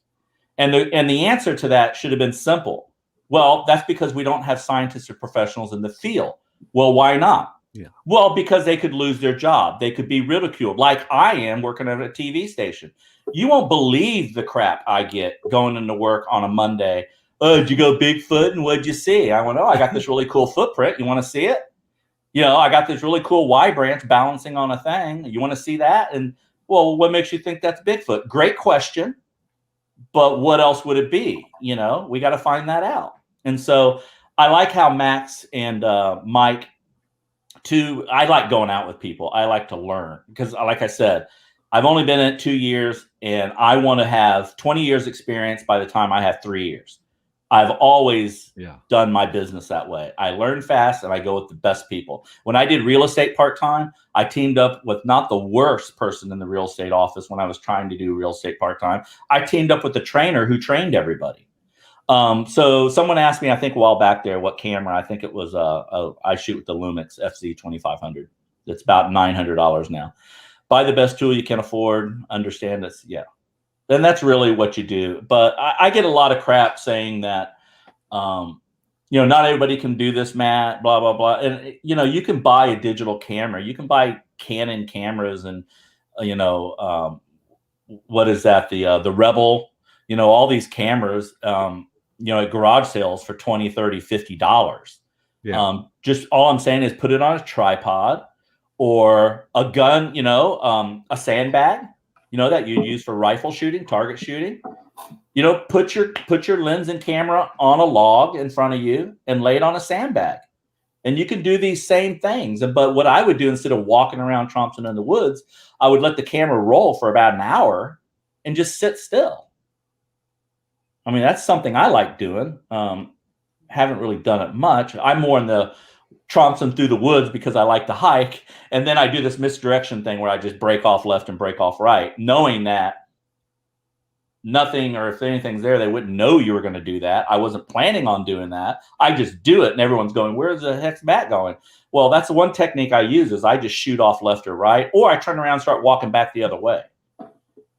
Speaker 3: And the answer to that should have been simple. Well, that's because we don't have scientists or professionals in the field. Well, why not?
Speaker 1: Yeah.
Speaker 3: Well, because they could lose their job. They could be ridiculed, like I am working at a TV station. You won't believe the crap I get going into work on a Monday. Oh, did you go Bigfoot and what'd you see? I went, I got this really cool footprint. You want to see it? I got this really cool Y branch balancing on a thing. You want to see that? And well, what makes you think that's Bigfoot? Great question. But what else would it be? We got to find that out. And so I like how Max and Mike, I like going out with people. I like to learn because, like I said, I've only been in it 2 years and I want to have 20 years experience by the time I have 3 years. I've always done my business that way. I learn fast and I go with the best people. When I did real estate part-time, I teamed up with not the worst person in the real estate office when I was trying to do real estate part-time. I teamed up with the trainer who trained everybody. So someone asked me, I think a while back there, what camera. I think it was I shoot with the Lumix FC 2500. It's about $900 now. Buy the best tool you can afford. Understand this, Then that's really what you do. But I get a lot of crap saying that, not everybody can do this, Matt. Blah blah blah. And you can buy a digital camera. You can buy Canon cameras, and what is that? The Rebel. All these cameras. At garage sales for $20, $30, $50.
Speaker 1: Yeah.
Speaker 3: Just all I'm saying is put it on a tripod or a gun, a sandbag, that you'd use for rifle shooting, target shooting. Put your lens and camera on a log in front of you and lay it on a sandbag. And you can do these same things. But what I would do instead of walking around tromping in the woods, I would let the camera roll for about an hour and just sit still. I mean, that's something I like doing. Haven't really done it much. I'm more in the tromping through the woods because I like to hike. And then I do this misdirection thing where I just break off left and break off right, knowing that nothing, or if anything's there, they wouldn't know you were going to do that. I wasn't planning on doing that. I just do it and everyone's going, where's the heck's Matt going? Well, that's the one technique I use is I just shoot off left or right, or I turn around and start walking back the other way.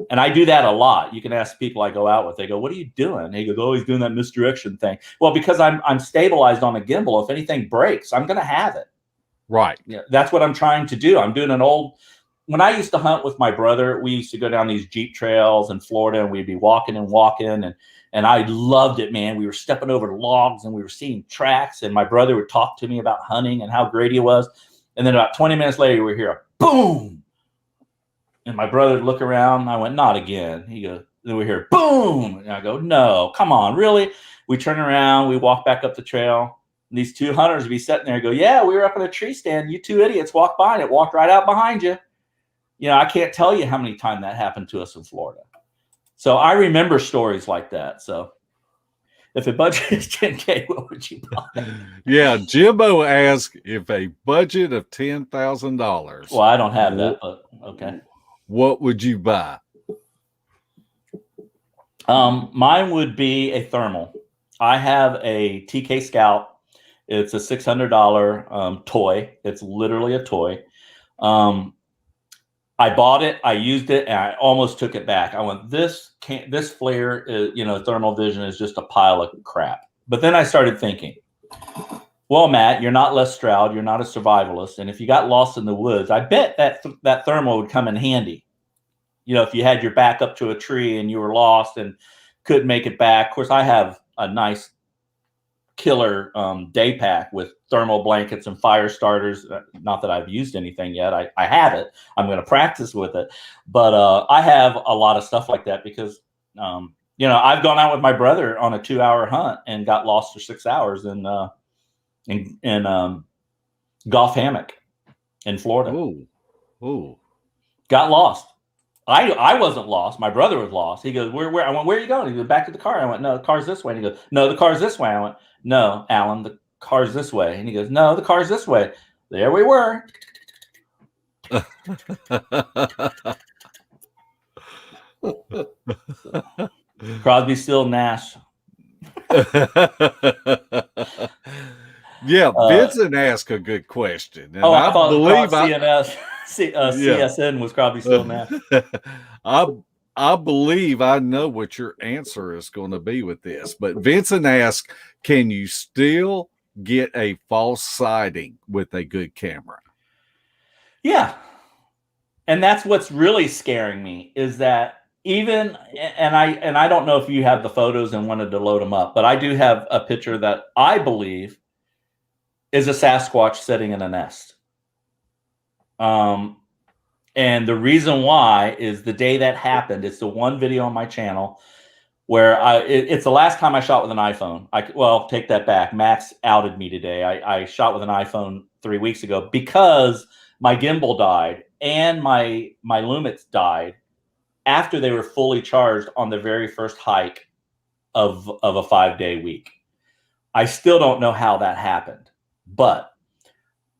Speaker 3: And I do that a lot. You can ask people I go out with. They go, what are you doing? They go, he's doing that misdirection thing. Well, because I'm stabilized on a gimbal. If anything breaks, I'm going to have it.
Speaker 1: Right.
Speaker 3: Yeah, that's what I'm trying to do. I'm doing when I used to hunt with my brother, we used to go down these Jeep trails in Florida and we'd be walking. And I loved it, man. We were stepping over logs and we were seeing tracks. And my brother would talk to me about hunting and how great he was. And then about 20 minutes later, we hear a boom. And my brother would look around. And I went, not again. He goes, then we hear boom. And I go, no, come on, really? We turn around. We walk back up the trail. And these two hunters would be sitting there and go, yeah, we were up in a tree stand. You two idiots walked by and it walked right out behind you. I can't tell you how many times that happened to us in Florida. So I remember stories like that. So if a budget is $10K, what would you buy?
Speaker 1: Yeah, Jimbo asked if a budget of $10,000.
Speaker 3: Well, I don't have that, but okay.
Speaker 1: What would you buy?
Speaker 3: Mine would be a thermal. I have a TK Scout. It's a $600 toy. It's literally a toy. I bought it, I used it, and I almost took it back. I went, this flare is, thermal vision is just a pile of crap. But then I started thinking, well, Matt, you're not Les Stroud, you're not a survivalist, and if you got lost in the woods, I bet that thermal would come in handy. If you had your back up to a tree and you were lost and couldn't make it back. Of course, I have a nice killer day pack with thermal blankets and fire starters. Not that I've used anything yet. I have it. I'm going to practice with it. But I have a lot of stuff like that because, I've gone out with my brother on a 2-hour hunt and got lost for 6 hours in Golf Hammock in Florida.
Speaker 1: Ooh.
Speaker 3: Got lost. I wasn't lost. My brother was lost. He goes, where? I went, where are you going? He goes, back to the car. I went, no, the car's this way. And he goes, no, the car's this way. I went, no, Alan, the car's this way. And he goes, no, the car's this way. There we were. Crosby, Still, Nash.
Speaker 1: Yeah, Vincent asked a good question. And
Speaker 3: I thought CSN was Crosby, Still, Nash.
Speaker 1: I believe I know what your answer is going to be with this, but Vincent asked, can you still get a false sighting with a good camera?
Speaker 3: Yeah. And that's what's really scaring me is that even, and I don't know if you have the photos and wanted to load them up, but I do have a picture that I believe is a Sasquatch sitting in a nest. And the reason why is the day that happened, it's the one video on my channel where it's the last time I shot with an iPhone. Take that back. Max outed me today. I shot with an iPhone 3 weeks ago because my gimbal died and my Lumix died after they were fully charged on the very first hike of a 5-day week. I still don't know how that happened, but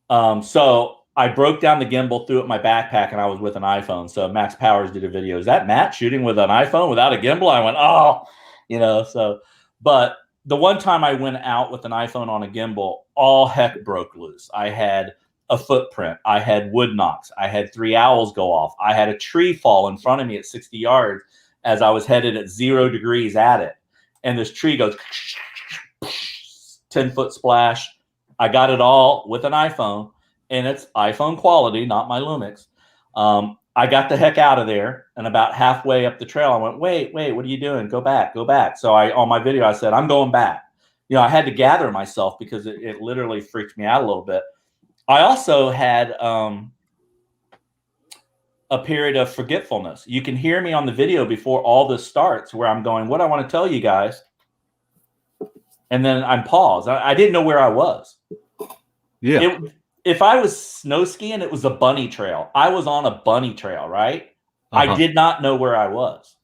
Speaker 3: so I broke down the gimbal, threw it in my backpack, and I was with an iPhone. So Max Powers did a video. Is that Matt shooting with an iPhone without a gimbal? I went, but the one time I went out with an iPhone on a gimbal, all heck broke loose. I had a footprint. I had wood knocks. I had 3 owls go off. I had a tree fall in front of me at 60 yards as I was headed at 0 degrees at it. And this tree goes 10-foot splash. I got it all with an iPhone. And it's iPhone quality, not my Lumix. I got the heck out of there. And about halfway up the trail, I went, wait, what are you doing? Go back. So on my video, I said, I'm going back. I had to gather myself because it literally freaked me out a little bit. I also had a period of forgetfulness. You can hear me on the video before all this starts where I'm going, what I want to tell you guys. And then I'm paused. I didn't know where I was.
Speaker 1: Yeah.
Speaker 3: If I was snow skiing, it was a bunny trail. I was on a bunny trail, right?
Speaker 1: Uh-huh.
Speaker 3: I did not know where I was.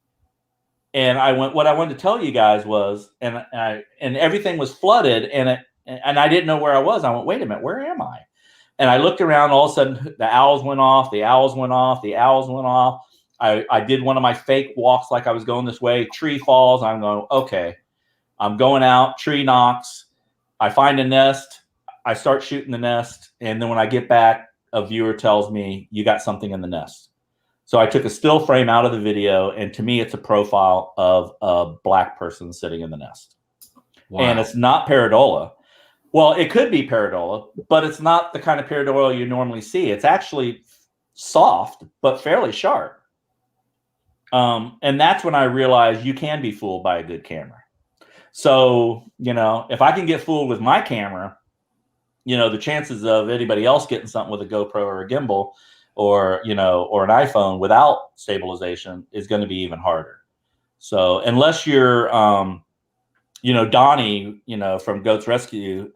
Speaker 3: And I went, what I wanted to tell you guys was, and everything was flooded and I didn't know where I was. I went, wait a minute, where am I? And I looked around, all of a sudden the owls went off, the owls went off. I did one of my fake walks like I was going this way, tree falls. I'm going, okay, I'm going out, tree knocks. I find a nest. I start shooting the nest. And then when I get back, a viewer tells me you got something in the nest. So I took a still frame out of the video. And to me, it's a profile of a black person sitting in the nest. Wow. And it's not pareidola. Well, it could be pareidola, but it's not the kind of pareidola you normally see. It's actually soft, but fairly sharp. And that's when I realized you can be fooled by a good camera. So, if I can get fooled with my camera, the chances of anybody else getting something with a GoPro or a gimbal or an iPhone without stabilization is going to be even harder. So unless you're, Donnie, from Goats Rescue,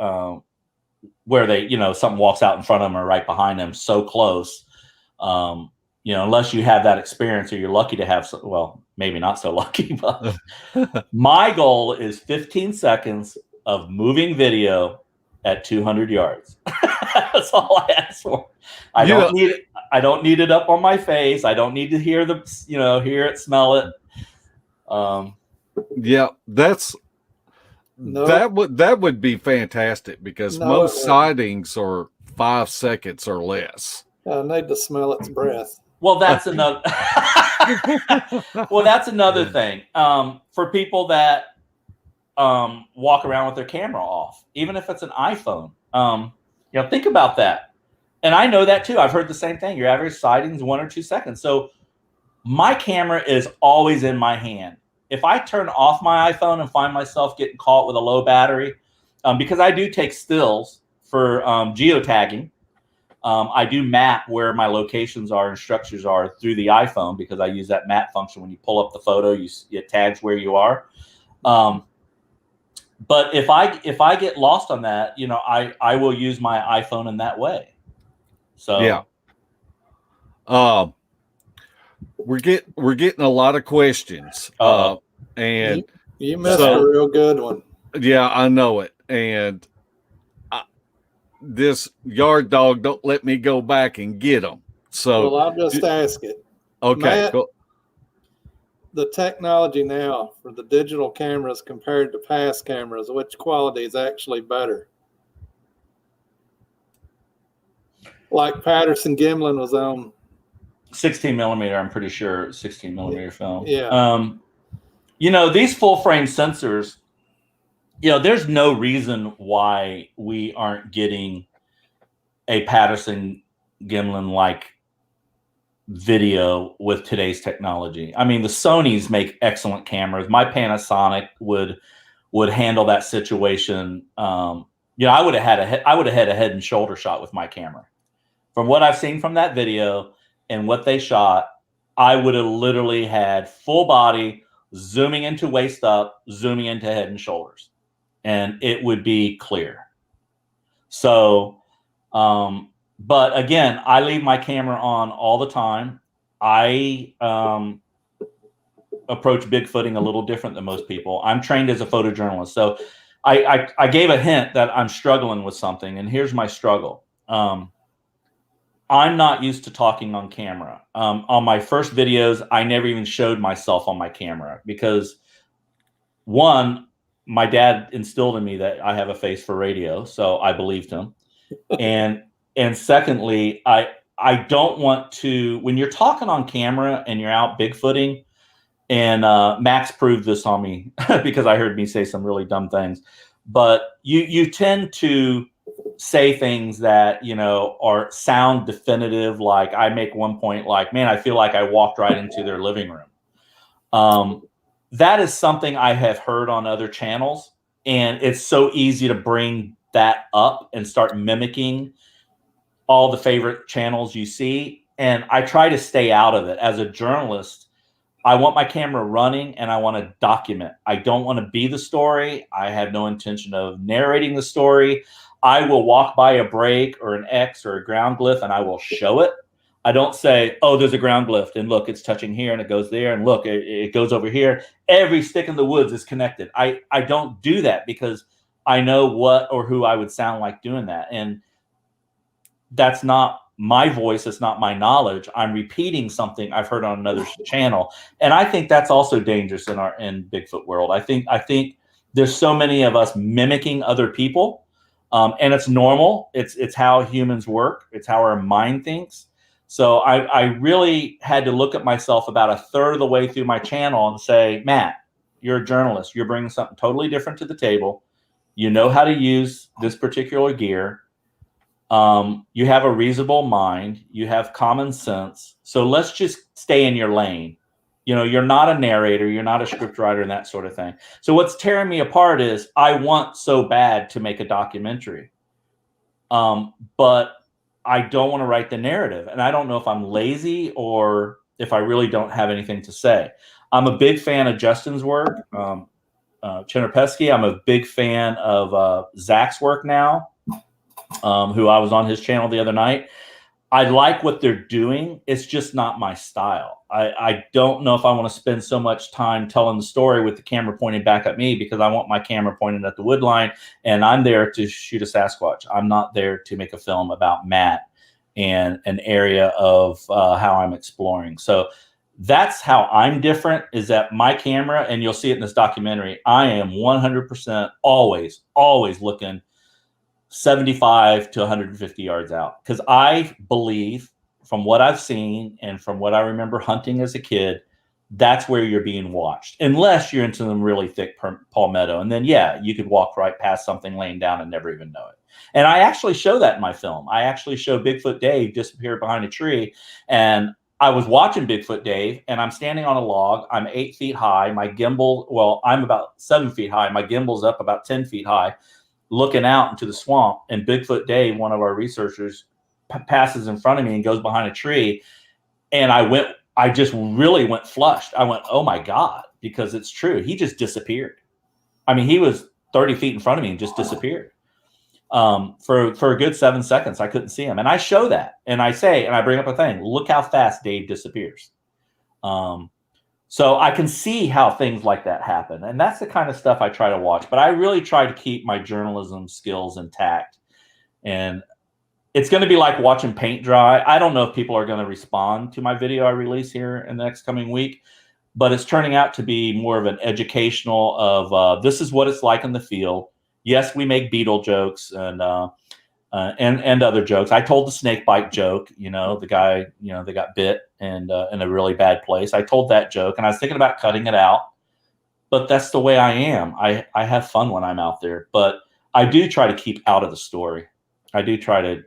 Speaker 3: where they, something walks out in front of them or right behind them so close, unless you have that experience or you're lucky to have, maybe not so lucky, but my goal is 15 seconds of moving video at 200 yards. That's all I ask for. I don't need it. I don't need it up on my face. I don't need to hear hear it, smell it.
Speaker 1: Yeah, that would be fantastic because most sightings are 5 seconds or less.
Speaker 2: I need to smell its breath.
Speaker 3: Well, that's another. That's another thing. For people that walk around with their camera off, even if it's an iPhone. Think about that. And I know that too. I've heard the same thing. Your average sighting is 1 or 2 seconds. So my camera is always in my hand. If I turn off my iPhone and find myself getting caught with a low battery, because I do take stills for geotagging. I do map where my locations are and structures are through the iPhone because I use that map function. When you pull up the photo, it tags where you are. But if I get lost on that, I will use my iPhone in that way. So
Speaker 1: yeah. We're getting a lot of questions. And
Speaker 2: you missed a real good one.
Speaker 1: Yeah, I know it. And this yard dog don't let me go back and get them. So
Speaker 2: well, I'll just ask it.
Speaker 1: Okay,
Speaker 2: Matt,
Speaker 1: cool.
Speaker 2: The technology now for the digital cameras compared to past cameras, which quality is actually better? Like Patterson Gimlin was on
Speaker 3: 16 millimeter, I'm pretty sure 16 millimeter film.
Speaker 2: Yeah.
Speaker 3: These full frame sensors, there's no reason why we aren't getting a Patterson Gimlin like video with today's technology. I mean, the Sonys make excellent cameras. My Panasonic would handle that situation. I would have had a head and shoulder shot with my camera. From what I've seen from that video and what they shot, I would have literally had full body zooming into waist up, zooming into head and shoulders, and it would be clear. So, but again, I leave my camera on all the time. I approach Bigfooting a little different than most people. I'm trained as a photojournalist. So I gave a hint that I'm struggling with something, and here's my struggle. I'm not used to talking on camera. On my first videos, I never even showed myself on my camera because, one, my dad instilled in me that I have a face for radio, so I believed him. And secondly, I don't want to, when you're talking on camera and you're out Bigfooting, and Max proved this on me because I heard me say some really dumb things, but you tend to say things that, are sound definitive. Like I make one point like, man, I feel like I walked right into their living room. That is something I have heard on other channels, and it's so easy to bring that up and start mimicking all the favorite channels you see. And I try to stay out of it. As a journalist, I want my camera running and I want to document. I don't want to be the story. I have no intention of narrating the story. I will walk by a break or an X or a ground glyph and I will show it. I don't say, oh, there's a ground glyph and look, it's touching here and it goes there and look, it goes over here. Every stick in the woods is connected. I don't do that because I know what or who I would sound like doing that. And that's not my voice. It's not my knowledge. I'm repeating something I've heard on another channel. And I think that's also dangerous in Bigfoot world. I think there's so many of us mimicking other people. And it's normal. It's how humans work. It's how our mind thinks. So I really had to look at myself about a third of the way through my channel and say, Matt, you're a journalist. You're bringing something totally different to the table. You know how to use this particular gear. You have a reasonable mind. You have common sense. So let's just stay in your lane. You're not a narrator. You're not a script writer and that sort of thing. So what's tearing me apart is I want so bad to make a documentary. But I don't want to write the narrative. And I don't know if I'm lazy or if I really don't have anything to say. I'm a big fan of Justin's work. Chenerpesky. I'm a big fan of Zach's work now, who I was on his channel the other night. I like what they're doing. It's just not my style. I don't know if I want to spend so much time telling the story with the camera pointing back at me because I want my camera pointed at the wood line and I'm there to shoot a Sasquatch. I'm not there to make a film about Matt and an area of how I'm exploring. So that's how I'm different, is that my camera, and you'll see it in this documentary, I am 100% always looking 75 to 150 yards out. Because I believe, from what I've seen and from what I remember hunting as a kid, that's where you're being watched. Unless you're into some really thick palmetto. And then, yeah, you could walk right past something laying down and never even know it. And I actually show that in my film. I actually show Bigfoot Dave disappear behind a tree. And I was watching Bigfoot Dave, and I'm standing on a log. I'm 8 feet high. My gimbal, well, I'm about 7 feet high. My gimbal's up about 10 feet high. looking out into the swamp, and Bigfoot Dave, one of our researchers, passes in front of me and goes behind a tree. And I just really went flushed. I went, oh my God, because it's true. He just disappeared. I mean, he was 30 feet in front of me and just disappeared. For a good 7 seconds, I couldn't see him. And I show that. And I bring up a thing. Look how fast Dave disappears. So I can see how things like that happen. And that's the kind of stuff I try to watch. But I really try to keep my journalism skills intact. And it's going to be like watching paint dry. I don't know if people are going to respond to my video I release here in the next coming week, but it's turning out to be more of an educational of this is what it's like in the field. Yes, we make beetle jokes and other jokes. I told the snake bite joke, the guy, they got bit and in a really bad place. I told that joke and I was thinking about cutting it out, but that's the way I am. I have fun when I'm out there, but I do try to keep out of the story. I do try to,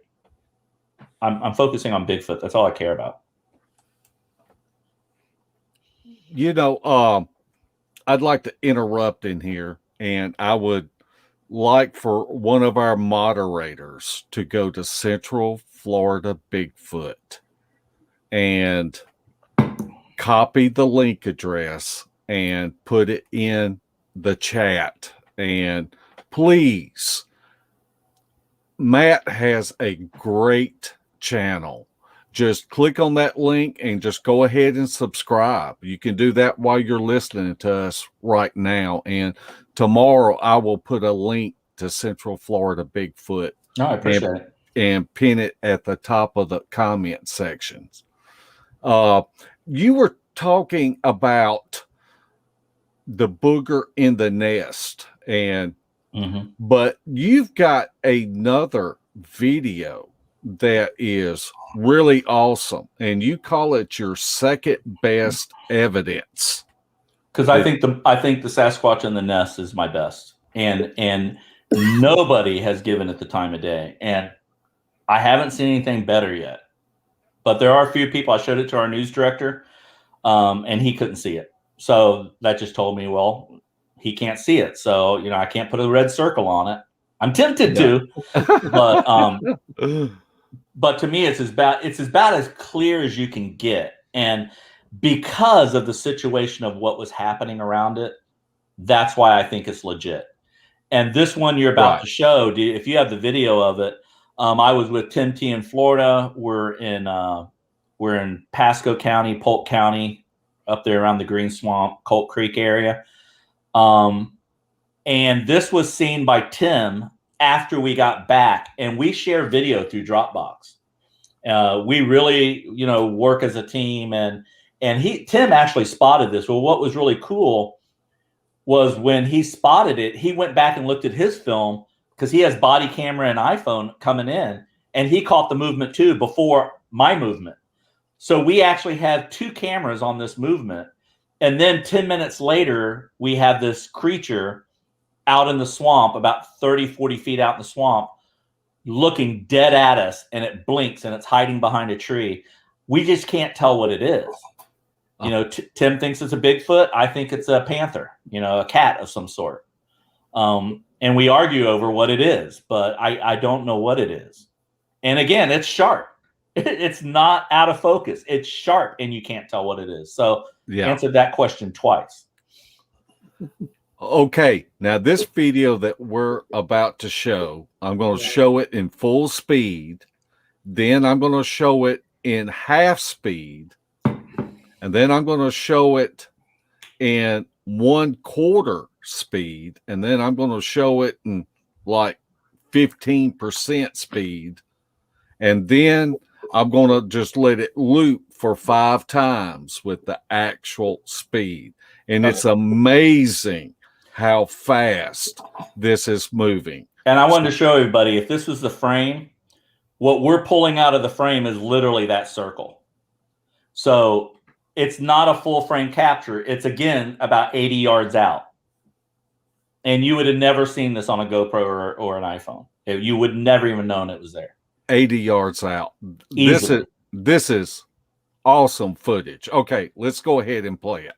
Speaker 3: I'm focusing on Bigfoot. That's all I care about.
Speaker 1: I'd like to interrupt in here, and I would like for one of our moderators to go to Central Florida Bigfoot and copy the link address and put it in the chat. And please, Matt has a great channel. Just click on that link and just go ahead and subscribe. You can do that while you're listening to us right now. And tomorrow I will put a link to Central Florida Bigfoot.
Speaker 3: No, I appreciate it.
Speaker 1: And pin it at the top of the comment sections. You were talking about the booger in the nest, and but you've got another video that is really awesome, and you call it your second best evidence.
Speaker 3: Because I think the Sasquatch in the nest is my best, and nobody has given it the time of day, and I haven't seen anything better yet. But there are a few people. I showed it to our news director, and he couldn't see it. So that just told me, well, he can't see it. So I can't put a red circle on it. I'm tempted to, but to me, it's about as clear as you can get. And because of the situation of what was happening around it, that's why I think it's legit. And this one you're about to show, if you have the video of it, I was with Tim T in Florida. We're in Pasco County, Polk County, up there around the Green Swamp, Colt Creek area. And this was seen by Tim after we got back, and we share video through Dropbox. We really, work as a team, and Tim actually spotted this. Well, what was really cool was when he spotted it, he went back and looked at his film because he has body camera and iPhone coming in, and he caught the movement too before my movement. So we actually have two cameras on this movement. And then 10 minutes later, we have this creature out in the swamp, about 30, 40 feet out in the swamp, looking dead at us, and it blinks and it's hiding behind a tree. We just can't tell what it is. Tim thinks it's a Bigfoot. I think it's a panther, a cat of some sort. And we argue over what it is, but I don't know what it is. And again, it's sharp. It's not out of focus. It's sharp, and you can't tell what it is. So answered that question twice.
Speaker 1: Okay, now this video that we're about to show, I'm going to show it in full speed. Then I'm going to show it in half speed. And then I'm going to show it in 1/4 speed. And then I'm going to show it in like 15% speed. And then I'm going to just let it loop for 5 times with the actual speed. And it's amazing how fast this is moving.
Speaker 3: And I wanted to show everybody, if this was the frame, what we're pulling out of the frame is literally that circle. So it's not a full frame capture. It's, again, about 80 yards out. And you would have never seen this on a GoPro or an iPhone. You would never even known it was there. 80
Speaker 1: yards out.
Speaker 3: Easily.
Speaker 1: This is awesome footage. Okay, let's go ahead and play it.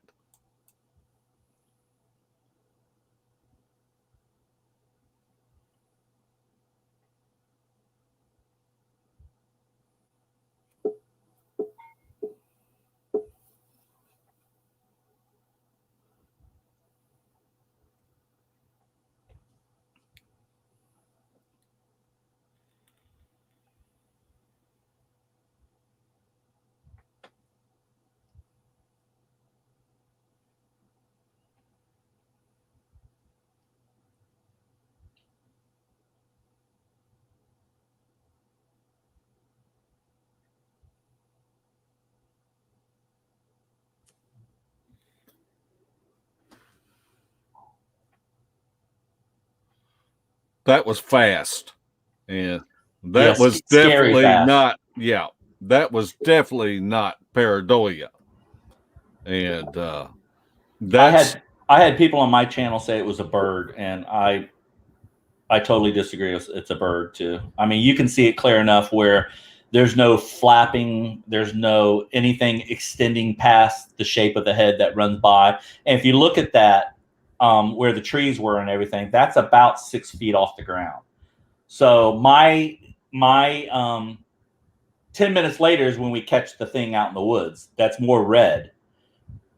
Speaker 1: that was fast, and that
Speaker 3: Yes,
Speaker 1: was
Speaker 3: scary
Speaker 1: definitely
Speaker 3: fast.
Speaker 1: not. Yeah, that was definitely not pareidolia, and that's
Speaker 3: I had people on my channel say it was a bird, and I totally disagree. It's a bird too. I mean, you can see it clear enough where there's no flapping, there's no anything extending past the shape of the head that runs by. And if you look at that, where the trees were and everything, that's about 6 feet off the ground. So my 10 minutes later is when we catch the thing out in the woods. That's more red.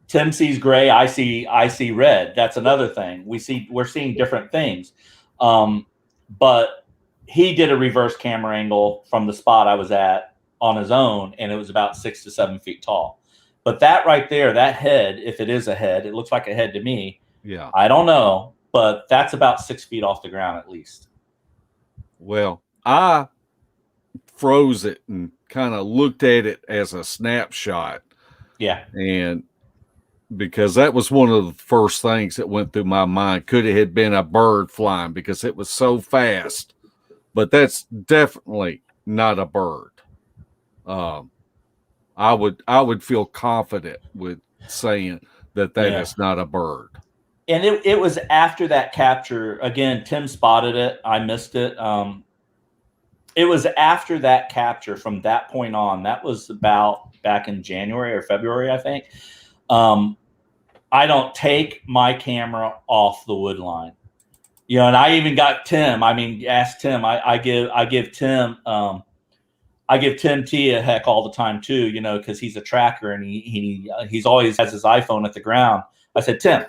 Speaker 3: Tim sees gray. I see red. That's another thing. We're seeing different things. But he did a reverse camera angle from the spot I was at on his own, and it was about 6 to 7 feet tall. But that right there, that head, if it is a head, it looks like a head to me.
Speaker 1: yeah.
Speaker 3: I don't know, but that's about 6 feet off the ground at least.
Speaker 1: Well, I froze it and kind of looked at it as a snapshot,
Speaker 3: Yeah.
Speaker 1: and because that was one of the first things that went through my mind. Could it have been a bird flying because it was so fast? But that's definitely not a bird. I would feel confident with saying that is not a bird.
Speaker 3: And it was after that capture. Again, Tim spotted it. I missed it. It was after that capture. From that point on, that was about back in January or February, I think. I don't take my camera off the wood line, and I even got Tim. I mean, ask Tim. I give Tim T a heck all the time too, because he's a tracker and he's always has his iPhone at the ground. I said, Tim,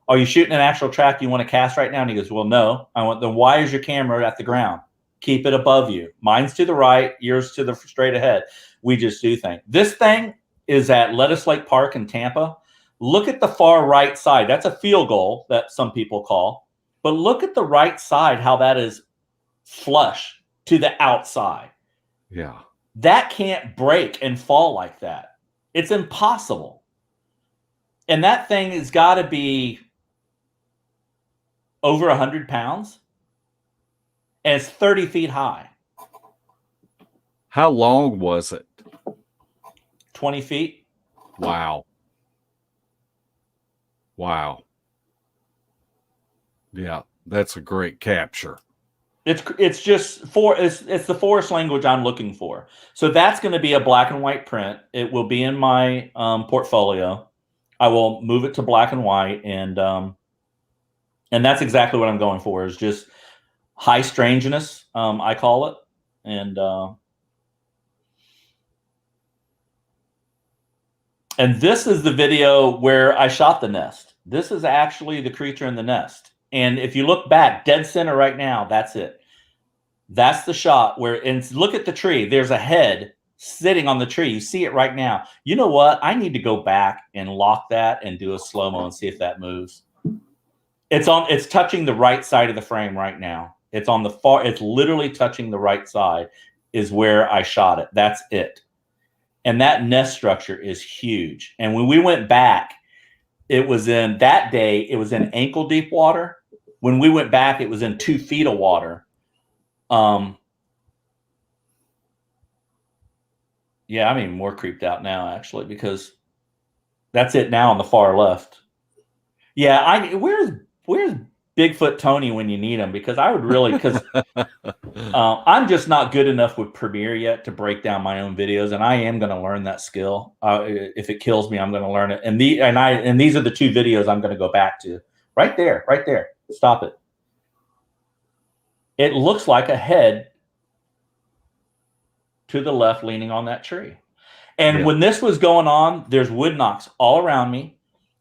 Speaker 3: are you shooting an actual track you want to cast right now? And he goes, well, no. I went, then why is your camera at the ground? Keep it above you. Mine's to the right, yours to the straight ahead. We just do things. This thing is at Lettuce Lake Park in Tampa. Look at the far right side. That's a field goal that some people call. But look at the right side, how that is flush to the outside.
Speaker 1: Yeah.
Speaker 3: That can't break and fall like that. It's impossible. And that thing has got to be over 100 pounds. And it's 30 feet high.
Speaker 1: How long was it?
Speaker 3: 20 feet.
Speaker 1: Wow. Wow. Yeah, that's a great capture.
Speaker 3: It's just it's the forest language I'm looking for. So that's going to be a black and white print. It will be in my portfolio. I will move it to black and white, and that's exactly what I'm going for. Is just high strangeness, I call it, and this is the video where I shot the nest. This is actually the creature in the nest. And if you look back, dead center right now, that's it. That's the shot where, and look at the tree. There's a head sitting on the tree. You see it right now. You know what? I need to go back and lock that and do a slow-mo and see if that moves. It's touching the right side of the frame right now. It's on the far, it's literally touching the right side is where I shot it. That's it. And that nest structure is huge. And when we went back, it was in that day, it was in ankle deep water. When we went back, it was in 2 feet of water. Yeah, I'm even more creeped out now, actually, because that's it now on the far left. Yeah, where's Bigfoot Tony when you need him? Because I would really, because I'm just not good enough with Premiere yet to break down my own videos, and I am going to learn that skill. If it kills me, I'm going to learn it. And these are the 2 videos I'm going to go back to. Right there. Stop it. It looks like a head to the left leaning on that tree. And when this was going on, there's wood knocks all around me.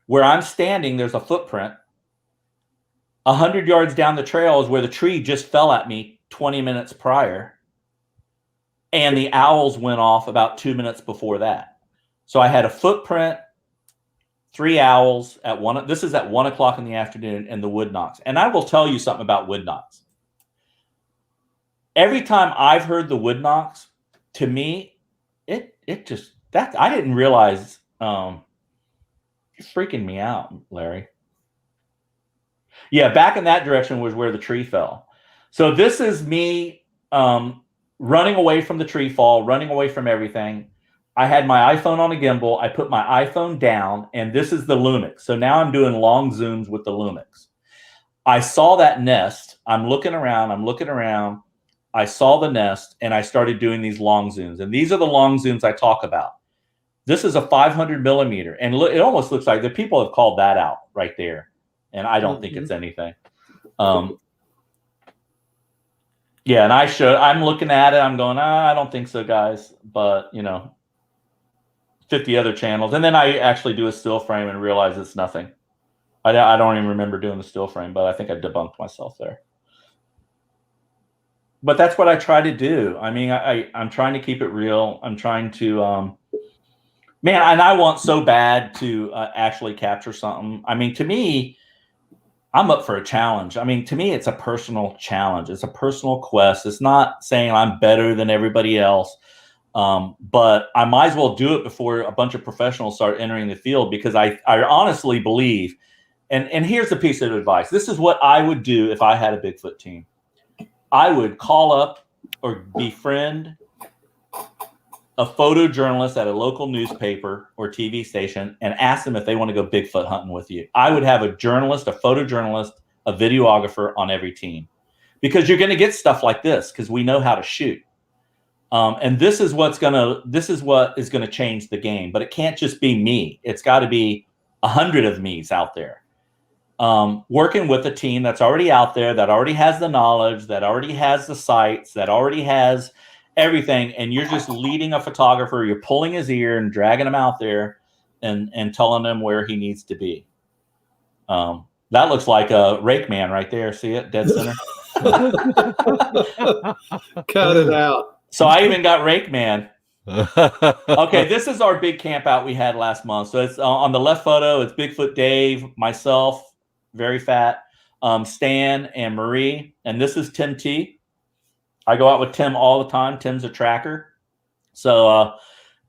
Speaker 3: Where I'm standing, there's a footprint. 100 yards down the trail is where the tree just fell at me 20 minutes prior. And the owls went off about 2 minutes before that. So I had a footprint, 3 owls at this is at 1 o'clock in the afternoon, and the wood knocks. And I will tell you something about wood knocks. Every time I've heard the wood knocks, to me, it just, I didn't realize, you're freaking me out, Larry. Yeah, back in that direction was where the tree fell. So this is me running away from the tree fall, running away from everything. I had my iPhone on a gimbal. I put my iPhone down, and this is the Lumix. So now I'm doing long zooms with the Lumix. I saw that nest. I'm looking around. I saw the nest, and I started doing these long zooms. And these are the long zooms I talk about. This is a 500 millimeter, and it almost looks like the people have called that out right there. And I don't think it's anything. Yeah, and I'm looking at it. I'm going, I don't think so, guys. But, 50 other channels. And then I actually do a still frame and realize it's nothing. I don't even remember doing the still frame, but I think I debunked myself there. But that's what I try to do. I mean, I'm trying to keep it real. I'm trying to, man, and I want so bad to actually capture something. I mean, to me, I'm up for a challenge. I mean, to me, it's a personal challenge. It's a personal quest. It's not saying I'm better than everybody else. But I might as well do it before a bunch of professionals start entering the field, because I honestly believe, and here's a piece of advice. This is what I would do if I had a Bigfoot team. I would call up or befriend a photojournalist at a local newspaper or TV station and ask them if they want to go Bigfoot hunting with you. I would have a journalist, a photojournalist, a videographer on every team, because you're going to get stuff like this because we know how to shoot. And this is what is gonna change the game. But it can't just be me. It's got to be 100 of me's out there, working with a team that's already out there, that already has the knowledge, that already has the sites, that already has everything. And you're just leading a photographer. You're pulling his ear and dragging him out there and telling him where he needs to be. That looks like a rake man right there. See it, dead center.
Speaker 2: Cut it out.
Speaker 3: So I even got Rake Man. Okay, this is our big camp out we had last month. So it's on the left photo, it's Bigfoot Dave, myself, very fat, Stan, and Marie. And this is Tim T. I go out with Tim all the time. Tim's a tracker. So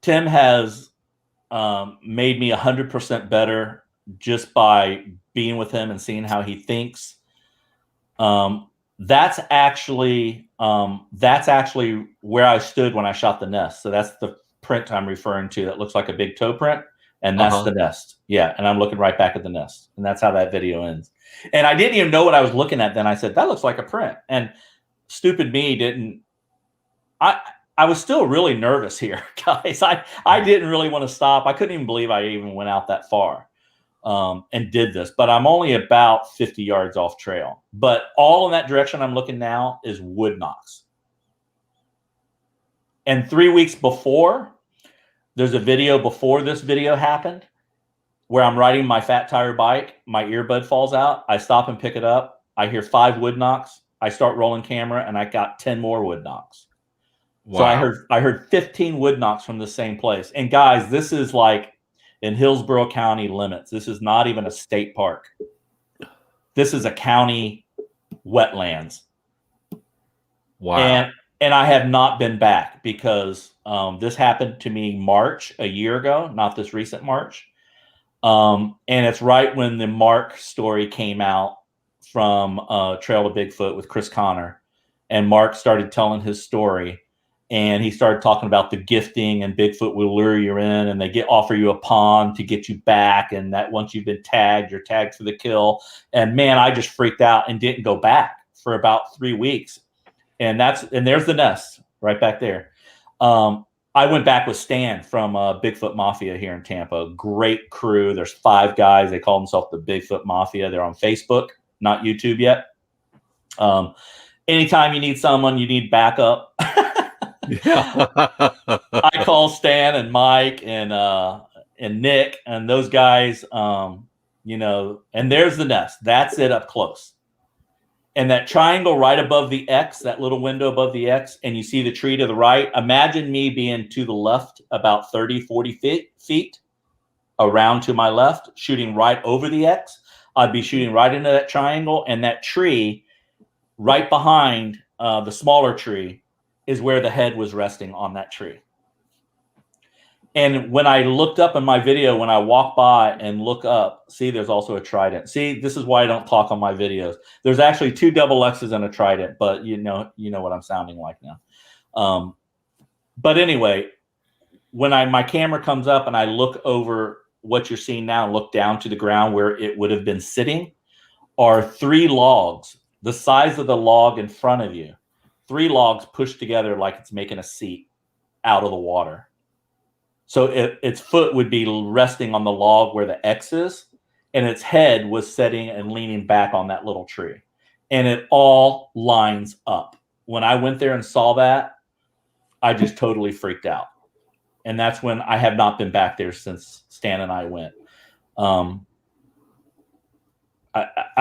Speaker 3: Tim has made me 100% better just by being with him and seeing how he thinks. That's actually where I stood when I shot the nest. So that's the print I'm referring to that looks like a big toe print, and that's the nest. Yeah, and I'm looking right back at the nest, and that's how that video ends. And I didn't even know what I was looking at then. I said, that looks like a print. And stupid me didn't. I was still really nervous here, guys. I didn't really want to stop. I couldn't even believe I even went out that far. And did this, but I'm only about 50 yards off trail. But all in that direction I'm looking now is wood knocks. And 3 weeks before, there's a video before this video happened where I'm riding my fat tire bike. My earbud falls out. I stop and pick it up. I hear 5 wood knocks. I start rolling camera, and I got 10 more wood knocks. Wow. So I heard 15 wood knocks from the same place. And guys, this is like in Hillsborough County limits. This is not even a state park. This is a county wetlands.
Speaker 1: Wow.
Speaker 3: And I have not been back because this happened to me March a year ago, not this recent March. And it's right when the Mark story came out from Trail to Bigfoot with Chris Connor. And Mark started telling his story. And he started talking about the gifting, and Bigfoot will lure you in, and they offer you a pond to get you back. And that once you've been tagged, you're tagged for the kill. And man, I just freaked out and didn't go back for about 3 weeks. And there's the nest right back there. I went back with Stan from Bigfoot Mafia here in Tampa. Great crew. There's 5 guys. They call themselves the Bigfoot Mafia. They're on Facebook, not YouTube yet. Anytime you need someone, you need backup. I call Stan and Mike and Nick and those guys, and there's the nest. That's it up close. And that triangle right above the X, that little window above the X, and you see the tree to the right. Imagine me being to the left about 30, 40 feet around to my left, shooting right over the X. I'd be shooting right into that triangle, and that tree right behind the smaller tree is where the head was resting on that tree. And when I looked up in my video, when I walk by and look up, see, there's also a trident. See, this is why I don't talk on my videos. There's actually 2 double X's and a trident, but you know what I'm sounding like now. But anyway, when my camera comes up and I look over what you're seeing now and look down to the ground where it would have been sitting, are 3 logs, the size of the log in front of you. 3 logs pushed together like it's making a seat out of the water. So its foot would be resting on the log where the X is, and its head was sitting and leaning back on that little tree. And it all lines up. When I went there and saw that, I just totally freaked out. And that's when I have not been back there since Stan and I went. I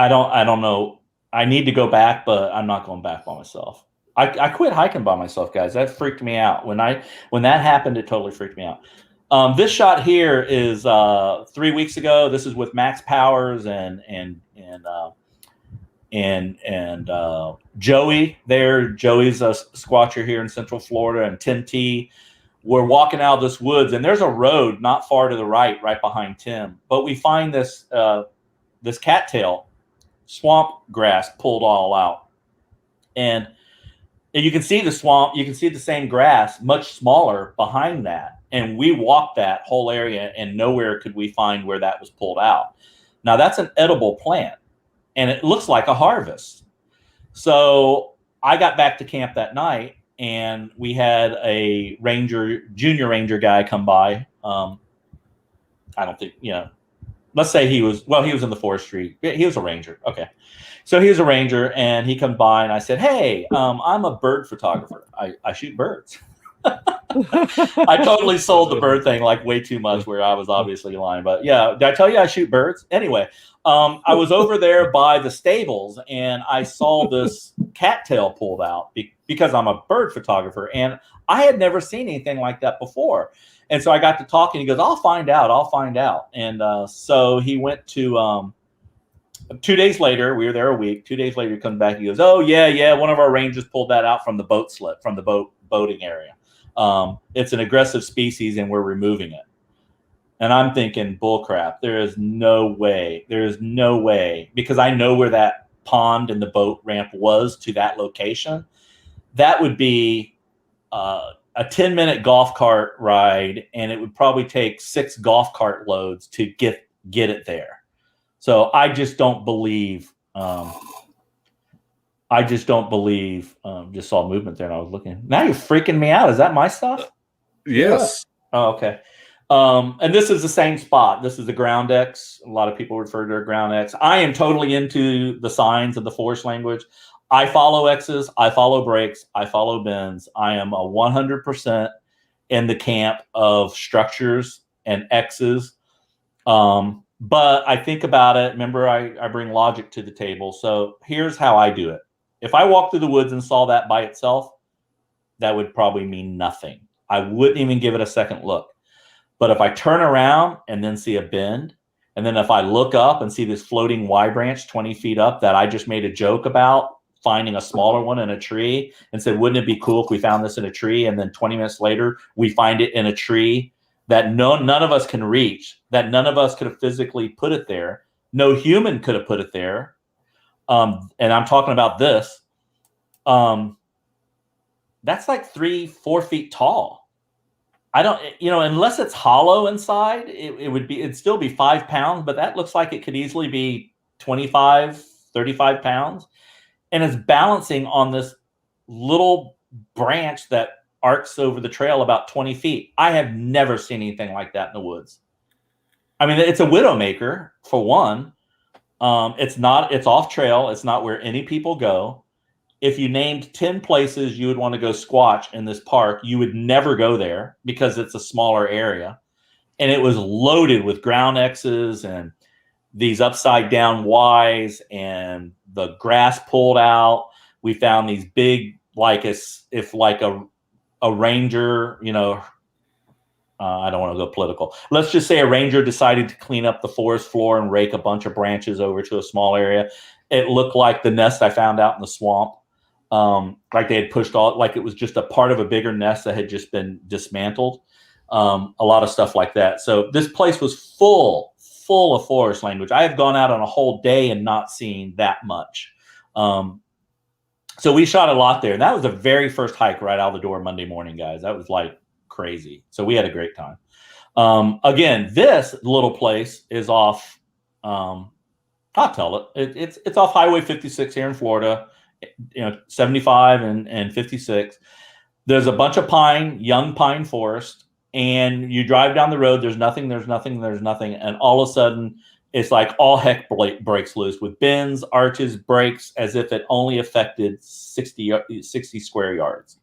Speaker 3: don't know. I need to go back, but I'm not going back by myself. I quit hiking by myself, guys. That freaked me out. When that happened, it totally freaked me out. This shot here is 3 weeks ago. This is with Max Powers and Joey there. Joey's a squatcher here in Central Florida, and Tim T. We're walking out of this woods, and there's a road not far to the right behind Tim. But we find this cattail swamp grass pulled all out, and you can see the swamp. You can see the same grass, much smaller, behind that. And we walked that whole area, and nowhere could we find where that was pulled out. Now, that's an edible plant, and it looks like a harvest. So I got back to camp that night, and we had a junior ranger guy come by. I don't think, let's say he was in the forestry. He was a ranger. Okay. So he was a ranger, and he comes by, and I said, hey, I'm a bird photographer. I shoot birds. I totally sold the bird thing like way too much, where I was obviously lying. But yeah, did I tell you I shoot birds? Anyway, I was over there by the stables, and I saw this cattail pulled out because I'm a bird photographer, and I had never seen anything like that before. And so I got to talking. He goes, I'll find out. And so he went to 2 days later. We were there a week. 2 days later, he comes back. He goes, oh, yeah. One of our rangers pulled that out from the boat slip, from the boating area. It's an aggressive species, and we're removing it. And I'm thinking, bullcrap. There is no way, because I know where that pond and the boat ramp was to that location. That would be a 10-minute golf cart ride, and it would probably take 6 golf cart loads to get it there. So I just don't believe. Just saw movement there, and I was looking. Now you're freaking me out. Is that my stuff?
Speaker 1: Yes.
Speaker 3: Oh, okay. And this is the same spot. This is the ground X. A lot of people refer to a ground X. I am totally into the signs of the forest language. I follow X's. I follow breaks. I follow bends. I am a 100% in the camp of structures and X's. But I think about it. Remember, I bring logic to the table. So here's how I do it. If I walked through the woods and saw that by itself, that would probably mean nothing. I wouldn't even give it a second look. But if I turn around and then see a bend, and then if I look up and see this floating Y branch 20 feet up that I just made a joke about finding a smaller one in a tree and said, wouldn't it be cool if we found this in a tree? And then 20 minutes later, we find it in a tree that none of us can reach, that none of us could have physically put it there. No human could have put it there. And I'm talking about this. That's like 3-4 feet tall. I don't, unless it's hollow inside, it'd still be 5 pounds, but that looks like it could easily be 25, 35 pounds. And it's balancing on this little branch that arcs over the trail about 20 feet. I have never seen anything like that in the woods. I mean, it's a widowmaker for one. It's off trail. It's not where any people go. If you named 10 places you would want to go squatch in this park, you would never go there because it's a smaller area. And it was loaded with ground X's and these upside down Y's and the grass pulled out. We found these big, if a ranger, I don't want to go political. Let's just say a ranger decided to clean up the forest floor and rake a bunch of branches over to a small area. It looked like the nest I found out in the swamp. Like they had pushed all, like it was just a part of a bigger nest that had just been dismantled. a lot of stuff like that. So this place was full of forest language. I have gone out on a whole day and not seen that much. So we shot a lot there. And that was the very first hike right out of the door Monday morning, guys. That was like crazy. So we had a great time. Again, this little place is off, I'll tell it. It's off Highway 56 here in Florida, 75 and 56. There's a bunch of young pine forest, and you drive down the road. There's nothing. And all of a sudden, it's like all heck breaks loose with bends, arches, breaks, as if it only affected 60 square yards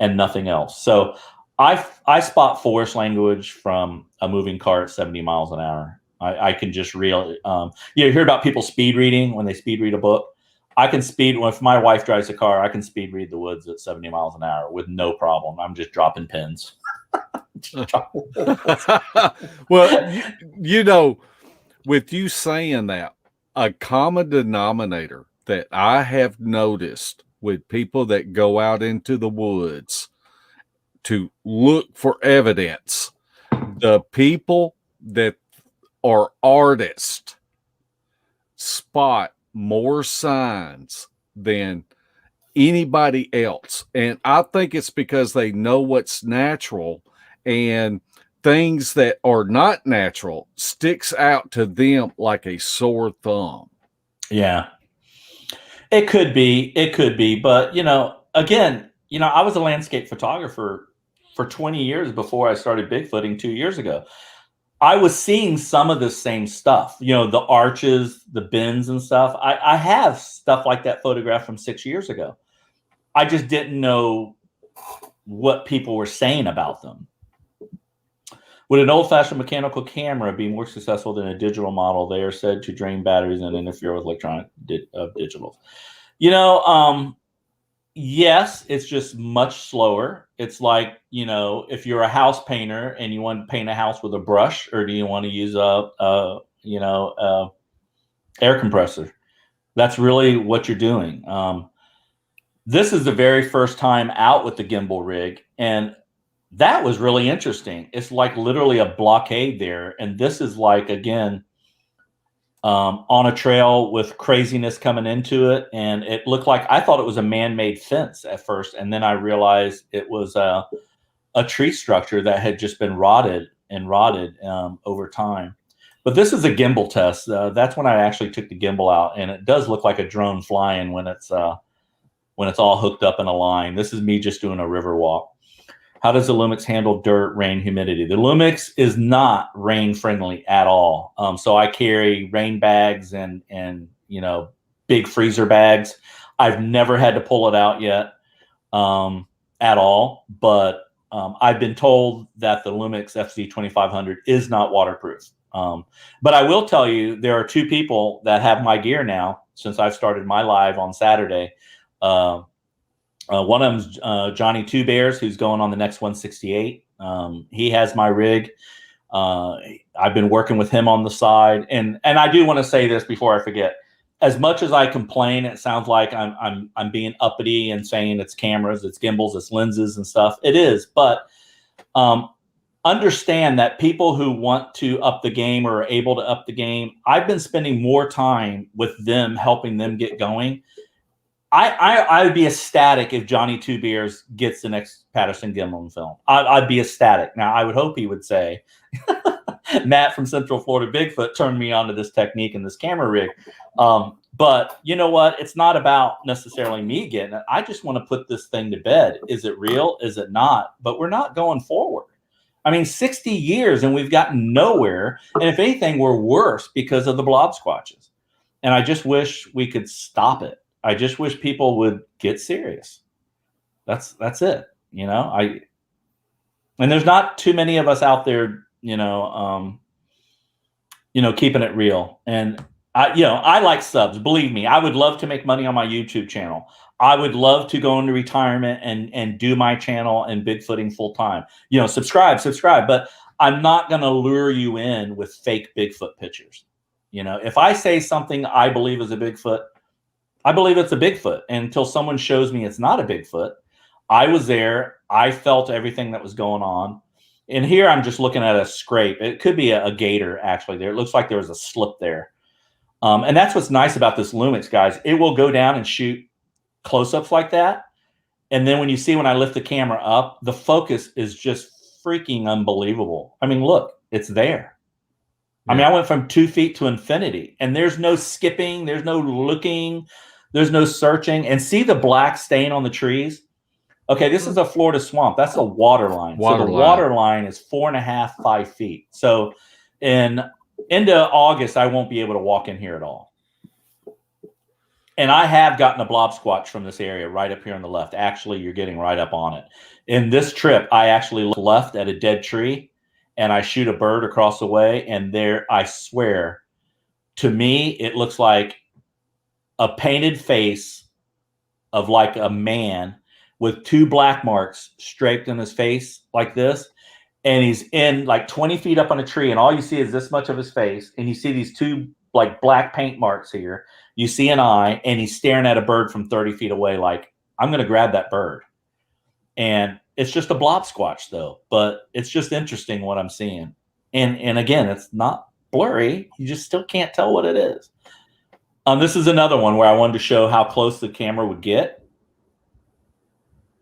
Speaker 3: and nothing else. So I spot forest language from a moving car at 70 miles an hour. I can just you hear about people speed reading when they speed read a book. I can if my wife drives a car, I can speed read the woods at 70 miles an hour with no problem. I'm just dropping pins.
Speaker 1: Well, with you saying that, a common denominator that I have noticed with people that go out into the woods to look for evidence, the people that are artists spot more signs than anybody else. And I think it's because they know what's natural, and things that are not natural sticks out to them like a sore thumb.
Speaker 3: Yeah, it could be. But, again, I was a landscape photographer for 20 years before I started Bigfooting 2 years ago. I was seeing some of the same stuff, the arches, the bends and stuff. I have stuff like that photographed from 6 years ago. I just didn't know what people were saying about them. Would an old-fashioned mechanical camera be more successful than a digital model? They are said to drain batteries and interfere with electronic digitals. Yes, it's just much slower. It's like, if you're a house painter and you want to paint a house with a brush, or do you want to use air compressor? That's really what you're doing. This is the very first time out with the gimbal rig, and that was really interesting. It's like literally a blockade there. And this is like, again, on a trail with craziness coming into it. And it looked like, I thought it was a man-made fence at first. And then I realized it was a tree structure that had just been rotted over time. But this is a gimbal test. That's when I actually took the gimbal out. And it does look like a drone flying when it's all hooked up in a line. This is me just doing a river walk. How does the Lumix handle dirt, rain, humidity? The Lumix is not rain friendly at all. So I carry rain bags and big freezer bags. I've never had to pull it out yet at all. But I've been told that the Lumix FZ2500 is not waterproof. But I will tell you, there are two people that have my gear now since I've started my live on Saturday. One of them's Johnny Two Bears, who's going on the next 168. He has my rig. I've been working with him on the side, and I do want to say this before I forget. As much as I complain, it sounds like I'm being uppity and saying it's cameras, it's gimbals, it's lenses and stuff. It is, but understand that people who want to up the game or are able to up the game, I've been spending more time with them, helping them get going. I would be ecstatic if Johnny Two Beers gets the next Patterson gimbal film. I'd be ecstatic. Now, I would hope he would say, Matt from Central Florida Bigfoot turned me onto this technique and this camera rig. But you know what? It's not about necessarily me getting it. I just want to put this thing to bed. Is it real? Is it not? But we're not going forward. I mean, 60 years and we've gotten nowhere. And if anything, we're worse because of the blob squatches. And I just wish we could stop it. I just wish people would get serious. That's it. And there's not too many of us out there, keeping it real. And I like subs. Believe me, I would love to make money on my YouTube channel. I would love to go into retirement and do my channel and Bigfooting full time. Subscribe. But I'm not going to lure you in with fake Bigfoot pictures. If I say something I believe is a Bigfoot, I believe it's a Bigfoot. And until someone shows me it's not a Bigfoot, I was there. I felt everything that was going on. And here I'm just looking at a scrape. It could be a gator actually there. It looks like there was a slip there. And that's what's nice about this Lumix, guys. It will go down and shoot close-ups like that. And then when I lift the camera up, the focus is just freaking unbelievable. I mean, look, it's there. Yeah. I mean, I went from 2 feet to infinity, and there's no skipping, there's no looking, there's no searching. And see the black stain on the trees? Okay, this is a Florida swamp. That's a water line. So the water line is 4.5, 5 feet. So into August, I won't be able to walk in here at all. And I have gotten a blob squatch from this area right up here on the left. Actually, you're getting right up on it. In this trip, I actually look left at a dead tree, and I shoot a bird across the way. And there, I swear, to me, it looks like a painted face of like a man with 2 black marks striped in his face like this. And he's in like 20 feet up on a tree, and all you see is this much of his face. And you see these 2 like black paint marks here. You see an eye, and he's staring at a bird from 30 feet away like, I'm going to grab that bird. And it's just a blob squatch, though. But it's just interesting what I'm seeing. And again, it's not blurry. You just still can't tell what it is. This is another one where I wanted to show how close the camera would get.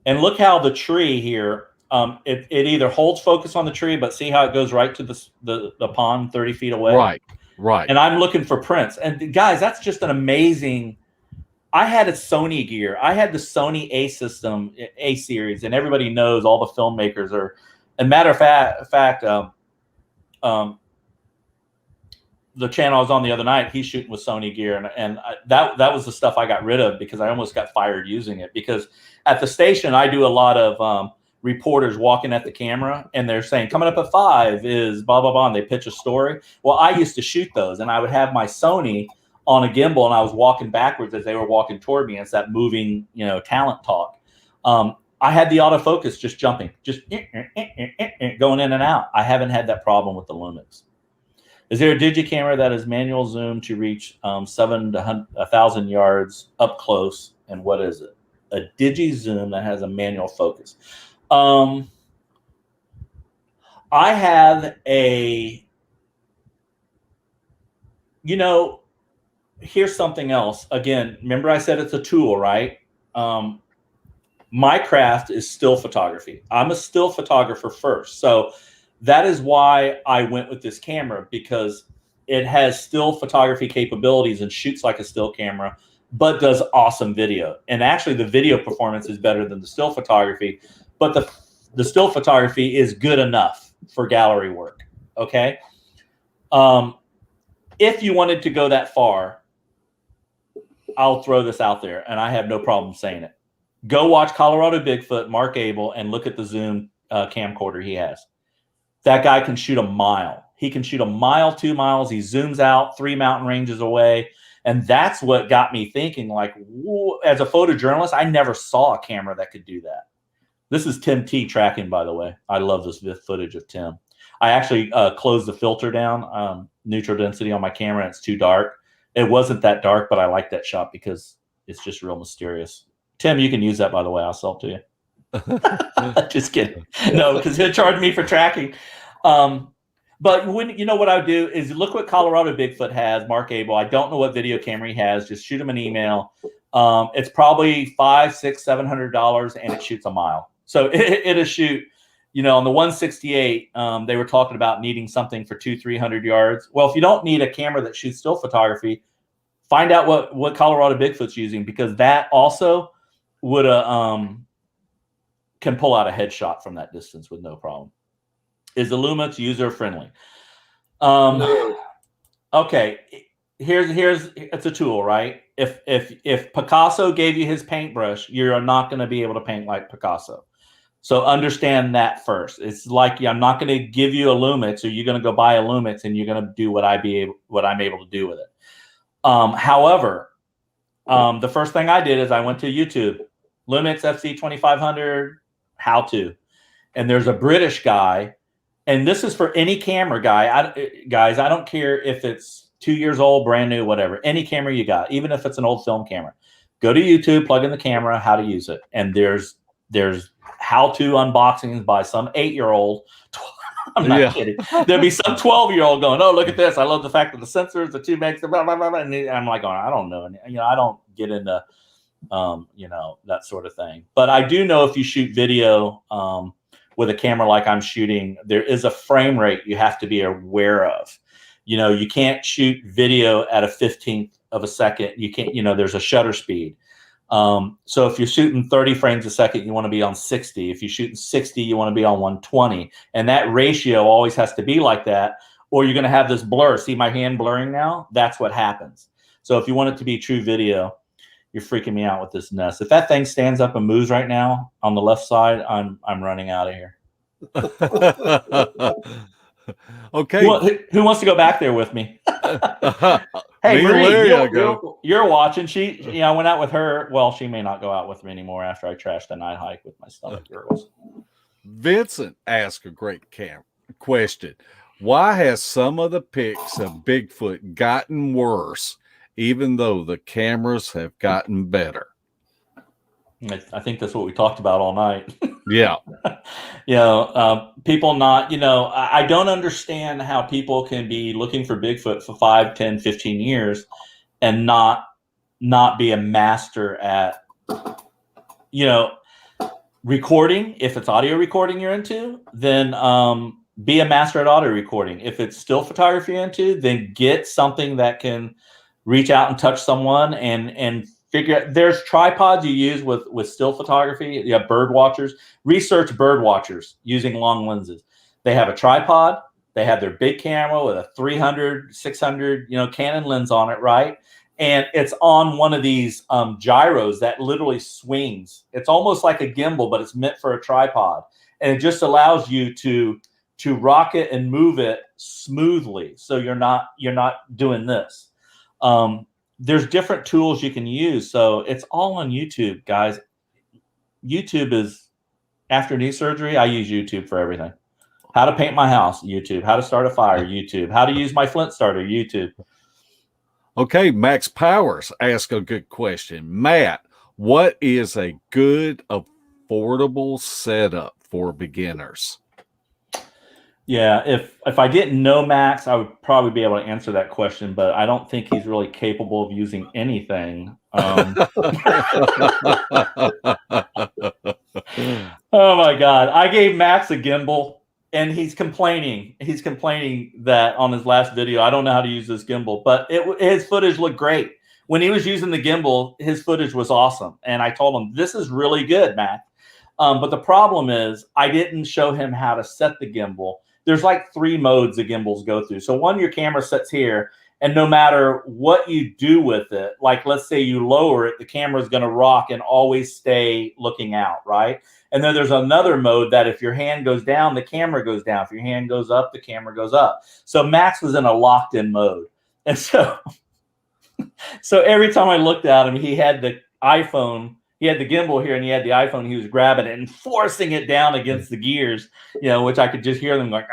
Speaker 3: And look how the tree here, it either holds focus on the tree, but see how it goes right to the pond 30 feet away?
Speaker 1: Right.
Speaker 3: And I'm looking for prints. And guys, that's just an amazing. I had a Sony gear. I had the Sony A system, A series, and everybody knows all the filmmakers are. And matter of fact, the channel I was on the other night, he's shooting with Sony gear, and that was the stuff I got rid of because I almost got fired using it. Because at the station, I do a lot of reporters walking at the camera, and they're saying coming up at 5 is blah blah blah, and they pitch a story. Well, I used to shoot those, and I would have my Sony on a gimbal, and I was walking backwards as they were walking toward me. And it's that moving, talent talk. I had the autofocus just jumping, just going in and out. I haven't had that problem with the Lumix. Is there a digicamera that is manual zoom to reach 7 to 1,000 yards up close? And what is it? A digi zoom that has a manual focus. I have here's something else. Again, remember I said it's a tool, right? My craft is still photography. I'm a still photographer first. So that is why I went with this camera, because it has still photography capabilities and shoots like a still camera, but does awesome video. And actually the video performance is better than the still photography, but the still photography is good enough for gallery work. Okay. If you wanted to go that far, I'll throw this out there, and I have no problem saying it. Go watch Colorado Bigfoot, Mark Abel, and look at the zoom camcorder he has. That guy can shoot a mile. He can shoot a mile, 2 miles. He zooms out 3 mountain ranges away. And that's what got me thinking, like, whoa, as a photojournalist, I never saw a camera that could do that. This is Tim T tracking, by the way. I love this footage of Tim. I actually closed the filter down, neutral density on my camera, and it's too dark. It wasn't that dark, but I like that shot because it's just real mysterious. Tim, you can use that, by the way. I'll sell it to you. Just kidding. No, because he'll charge me for tracking. But when what I would do is look what Colorado Bigfoot has, Mark Abel. I don't know what video camera he has. Just shoot him an email. It's probably $500, $600, $700, and it shoots a mile. So it'll shoot. On the 168, they were talking about needing something for 200-300 yards. Well, if you don't need a camera that shoots still photography, find out what Colorado Bigfoot's using, because that also would can pull out a headshot from that distance with no problem. Is the Lumix user friendly? Okay, here's it's a tool, right? If Picasso gave you his paintbrush, you're not going to be able to paint like Picasso. So understand that first. It's like I'm not going to give you a Lumix, or you're going to go buy a Lumix and you're going to do what I'm able to do with it. However, the first thing I did is I went to YouTube, Lumix FC 2500 how to, and there's a British guy, and this is for any camera guy. Guys, I don't care if it's 2 years old, brand new, whatever. Any camera you got, even if it's an old film camera, go to YouTube, plug in the camera, how to use it, and there's how-to unboxings by some 8-year-old, I'm not kidding. There'd be some 12-year-old going, "Oh, look at this! I love the fact that the sensors, the 2 megs, blah blah blah." And I'm like, "Oh, I don't know. I don't get into, that sort of thing." But I do know if you shoot video with a camera like I'm shooting, there is a frame rate you have to be aware of. You can't shoot video at a 15th of a second. You can't. There's a shutter speed. So if you're shooting 30 frames a second, you want to be on 60. If you're shooting 60, you want to be on 120. And that ratio always has to be like that, or you're going to have this blur. See my hand blurring now? That's what happens. So if you want it to be true video, you're freaking me out with this nest. If that thing stands up and moves right now on the left side, I'm running out of here.
Speaker 1: Okay.
Speaker 3: Who wants to go back there with me? Hey, Marie, you're watching. I went out with her. Well, she may not go out with me anymore after I trashed the night hike with my stomach gurgles.
Speaker 1: Vincent asked a great question. Why has some of the pics of Bigfoot gotten worse, even though the cameras have gotten better?
Speaker 3: I think that's what we talked about all night.
Speaker 1: Yeah.
Speaker 3: People not, I don't understand how people can be looking for Bigfoot for 5, 10, 15 years and not be a master at, recording. If it's audio recording you're into, then be a master at audio recording. If it's still photography you're into, then get something that can reach out and touch someone and figure out. There's tripods you use with still photography. You have bird watchers. Research bird watchers using long lenses. They have a tripod. They have their big camera with a 300, 600, Canon lens on it, right? And it's on one of these gyros that literally swings. It's almost like a gimbal, but it's meant for a tripod. And it just allows you to rock it and move it smoothly. So you're not doing this. There's different tools you can use. So it's all on YouTube, guys. YouTube is, after knee surgery, I use YouTube for everything. How to paint my house, YouTube. How to start a fire, YouTube. How to use my flint starter, YouTube.
Speaker 1: Okay, Max Powers asked a good question. Matt, what is a good, affordable setup for beginners?
Speaker 3: Yeah, if I didn't know Max, I would probably be able to answer that question, but I don't think he's really capable of using anything. Oh my God. I gave Max a gimbal and he's complaining. He's complaining that on his last video, I don't know how to use this gimbal, but his footage looked great. When he was using the gimbal, his footage was awesome. And I told him, this is really good, Max. But the problem is I didn't show him how to set the gimbal. There's like 3 modes the gimbals go through. So one, your camera sits here, and no matter what you do with it, like let's say you lower it, the camera is going to rock and always stay looking out, right? And then there's another mode that if your hand goes down, the camera goes down. If your hand goes up, the camera goes up. So Max was in a locked-in mode. And so every time I looked at him, he had the iPhone. He had the gimbal here and he had the iPhone. He was grabbing it and forcing it down against the gears, which I could just hear them going,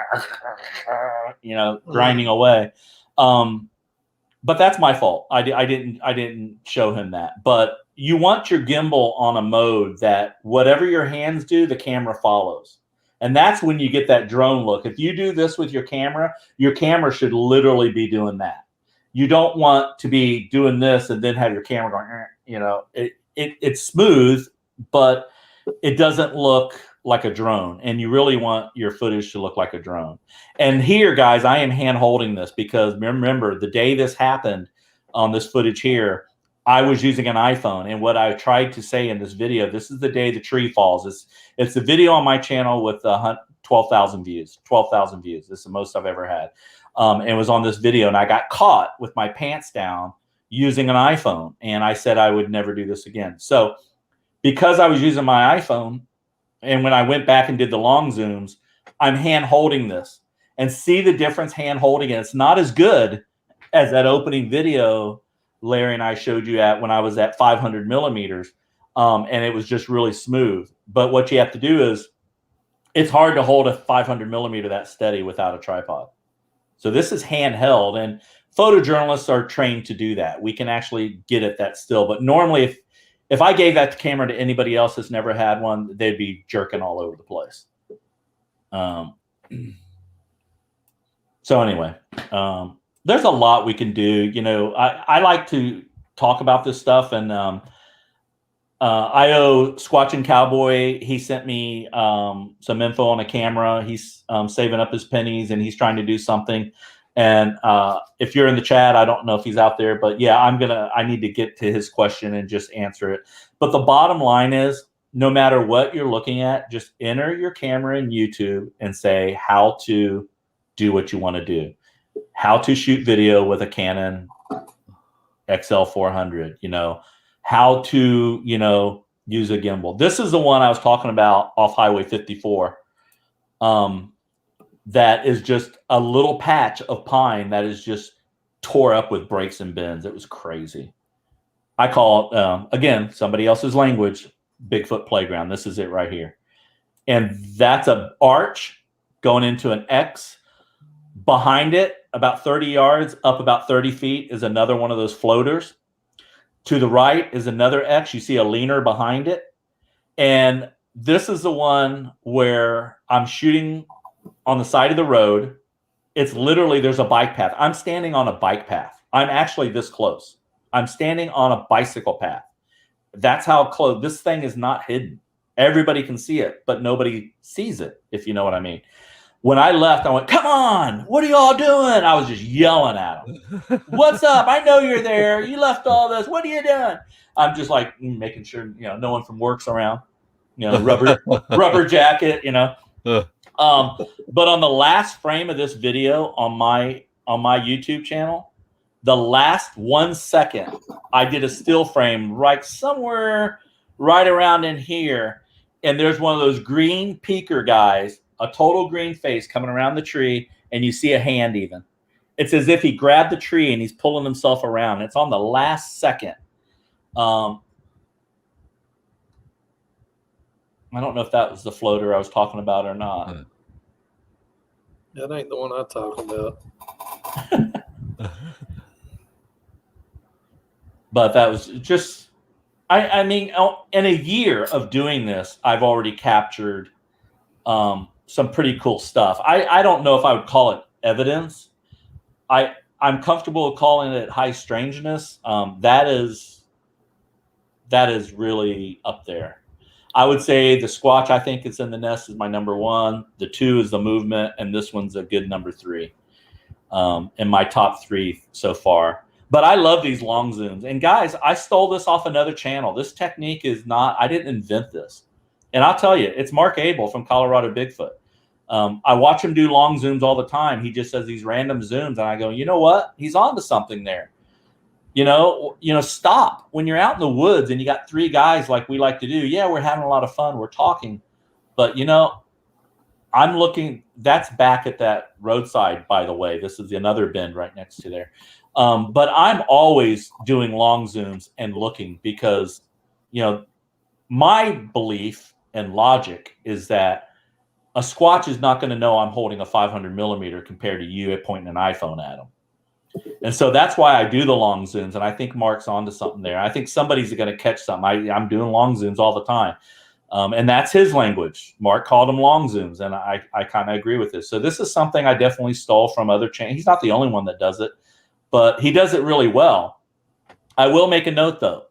Speaker 3: grinding away. But that's my fault. I didn't show him that. But you want your gimbal on a mode that whatever your hands do, the camera follows. And that's when you get that drone look. If you do this with your camera should literally be doing that. You don't want to be doing this and then have your camera going, It's smooth, but it doesn't look like a drone. And you really want your footage to look like a drone. And here, guys, I am hand holding this because remember the day this happened on this footage here, I was using an iPhone. And what I tried to say in this video, this is the day the tree falls. It's the video on my channel with 12,000 views. 12,000 views. This is the most I've ever had. And it was on this video. And I got caught with my pants down using an iPhone. And I said I would never do this again. So because I was using my iPhone, and when I went back and did the long zooms, I'm hand holding this. And see the difference hand holding it. It's not as good as that opening video Larry and I showed you at when I was at 500 millimeters. And it was just really smooth. But what you have to do is, it's hard to hold a 500 millimeter that steady without a tripod. So this is handheld, and photojournalists are trained to do that. We can actually get at that still. But normally, if I gave that camera to anybody else that's never had one, they'd be jerking all over the place. So anyway, there's a lot we can do. I like to talk about this stuff, and I owe Squatching Cowboy. He sent me some info on a camera. He's saving up his pennies, and he's trying to do something. And if you're in the chat, I don't know if he's out there, but yeah, I need to get to his question and just answer it. But the bottom line is, no matter what you're looking at, just enter your camera in YouTube and say how to do what you want to do. How to shoot video with a Canon XL400, how to, use a gimbal. This is the one I was talking about off Highway 54. That is just a little patch of pine that is just tore up with breaks and bends. It was crazy. I call it, again, somebody else's language, Bigfoot Playground. This is it right here. And that's an arch going into an X. Behind it, about 30 yards, up about 30 feet, is another one of those floaters. To the right is another X. You see a leaner behind it. And this is the one where I'm shooting on the side of the road. It's literally, there's a bike path. I'm standing on a bike path. I'm actually this close. I'm standing on a bicycle path. That's how close. This thing is not hidden. Everybody can see it, but nobody sees it, if you know what I mean. When I left, I went, "Come on, what are y'all doing?" I was just yelling at them. "What's up? I know you're there. You left all this. What are you doing?" I'm just like making sure, no one from work's around, rubber jacket, But on the last frame of this video on my YouTube channel, the last 1 second, I did a still frame right somewhere right around in here. And there's one of those green peaker guys, a total green face coming around the tree, and you see a hand even. It's as if he grabbed the tree and he's pulling himself around. It's on the last second. I don't know if that was the floater I was talking about or not.
Speaker 2: That ain't the one I talk about.
Speaker 3: But that was just, I mean, in a year of doing this, I've already captured some pretty cool stuff. I don't know if I would call it evidence. I'm comfortable calling it high strangeness. That is really up there. I would say the Squatch, I think it's in the nest, is my number one. The 2 is the movement, and this one's a good number 3 in my top 3 so far. But I love these long zooms. And guys, I stole this off another channel. This technique is not, I didn't invent this. And I'll tell you, it's Mark Abel from Colorado Bigfoot. I watch him do long zooms all the time. He just does these random zooms, and I go, you know what? He's on to something there. Stop when you're out in the woods and you got 3 guys like we like to do. Yeah, we're having a lot of fun. We're talking. But, I'm looking, that's back at that roadside, by the way. This is another bend right next to there. But I'm always doing long zooms and looking because, my belief and logic is that a Squatch is not going to know I'm holding a 500 millimeter compared to you pointing an iPhone at them. And so that's why I do the long zooms. And I think Mark's onto something there. I think somebody's going to catch something. I'm doing long zooms all the time. And that's his language. Mark called them long zooms. And I kind of agree with this. So this is something I definitely stole from other channels. He's not the only one that does it, but he does it really well. I will make a note though.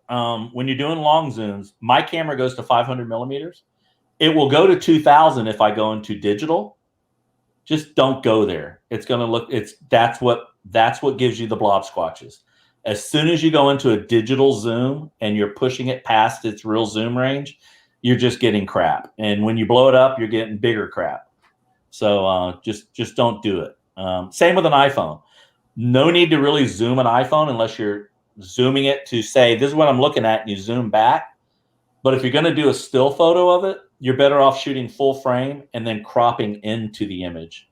Speaker 3: When you're doing long zooms, my camera goes to 500 millimeters. It will go to 2000 if I go into digital. Just don't go there. It's going to look, that's what gives you the blob squatches. As soon as you go into a digital zoom and you're pushing it past its real zoom range, you're just getting crap. And when you blow it up, you're getting bigger crap. So just don't do it. Same with an iPhone. No need to really zoom an iPhone unless you're zooming it to say, this is what I'm looking at, and you zoom back. But if you're going to do a still photo of it, you're better off shooting full frame and then cropping into the image.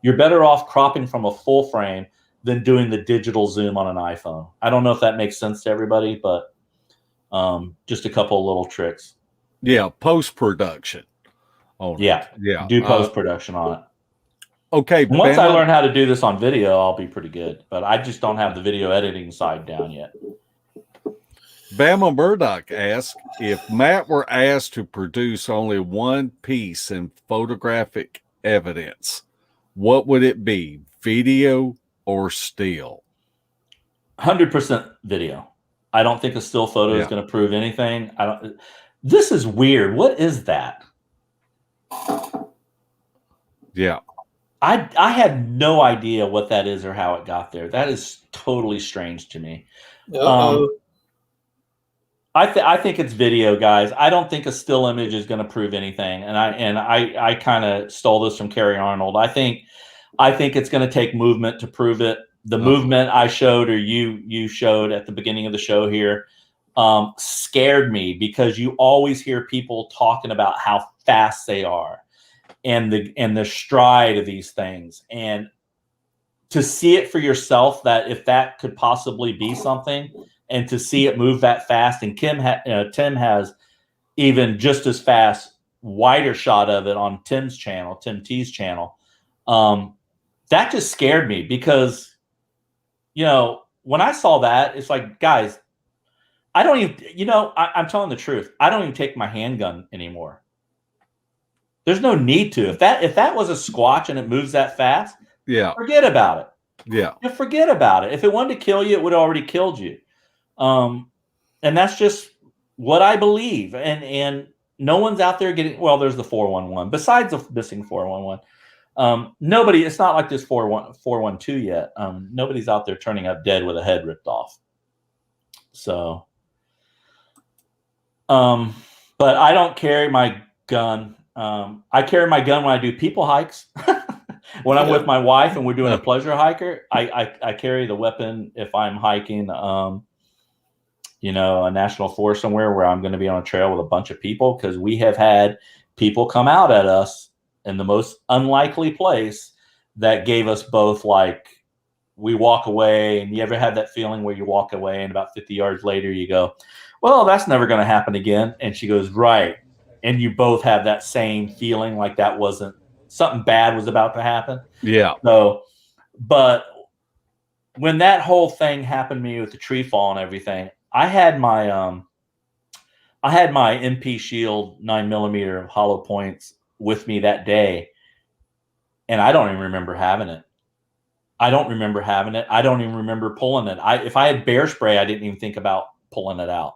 Speaker 3: You're better off cropping from a full frame than doing the digital zoom on an iPhone. I don't know if that makes sense to everybody, but just a couple of little tricks.
Speaker 1: Yeah, post-production.
Speaker 3: Yeah, do post-production on it.
Speaker 1: Okay.
Speaker 3: Once I learn how to do this on video, I'll be pretty good. But I just don't have the video editing side down yet.
Speaker 1: Bama Murdoch asked, if Matt were asked to produce only one piece in photographic evidence, what would it be? Video or still?
Speaker 3: 100% video. I don't think a still photo is going to prove anything. This is weird. What is that?
Speaker 1: Yeah.
Speaker 3: I had no idea what that is or how it got there. That is totally strange to me. I think it's video, guys. I don't think a still image is going to prove anything. And I kind of stole this from Kerry Arnold. I think it's going to take movement to prove it. The movement I showed, or you showed at the beginning of the show here, scared me, because you always hear people talking about how fast they are and the stride of these things, and to see it for yourself, that if that could possibly be something, and to see it move that fast. And Tim has even just as fast, wider shot of it on Tim's channel, Tim T's channel. That just scared me, because, when I saw that, it's like, guys, I don't even, I'm telling the truth. I don't even take my handgun anymore. There's no need to. If that was a Squatch and it moves that fast, forget about it.
Speaker 1: Yeah.
Speaker 3: Forget about it. If it wanted to kill you, it would have already killed you. And that's just what I believe. And no one's out there getting, well, there's the 411. Besides the missing 411, nobody, it's not like this 412 yet. Nobody's out there turning up dead with a head ripped off. So, but I don't carry my gun. I carry my gun when I do people hikes. When I'm with my wife and we're doing a pleasure hiker, I carry the weapon if I'm hiking, a national forest somewhere where I'm going to be on a trail with a bunch of people, because we have had people come out at us in the most unlikely place that gave us both, like, we walk away, and you ever had that feeling where you walk away and about 50 yards later you go, well, that's never going to happen again. And she goes, right. And you both have that same feeling, like that wasn't, something bad was about to happen. Yeah. So, but when that whole thing happened to me with the tree fall and everything, I had my MP Shield 9mm hollow points with me that day, and I don't even remember having it. I don't even remember pulling it. If I had bear spray, I didn't even think about pulling it out.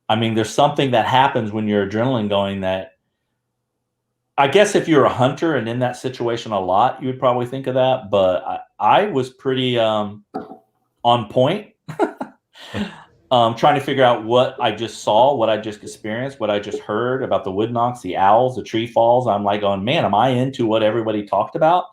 Speaker 3: I mean, there's something that happens when your adrenaline going that, I guess if you're a hunter and in that situation a lot, you would probably think of that. But I was pretty on point, trying to figure out what I just saw, what I just experienced, what I just heard about the wood knocks, the owls, the tree falls. I'm like going, man, am I into what everybody talked about?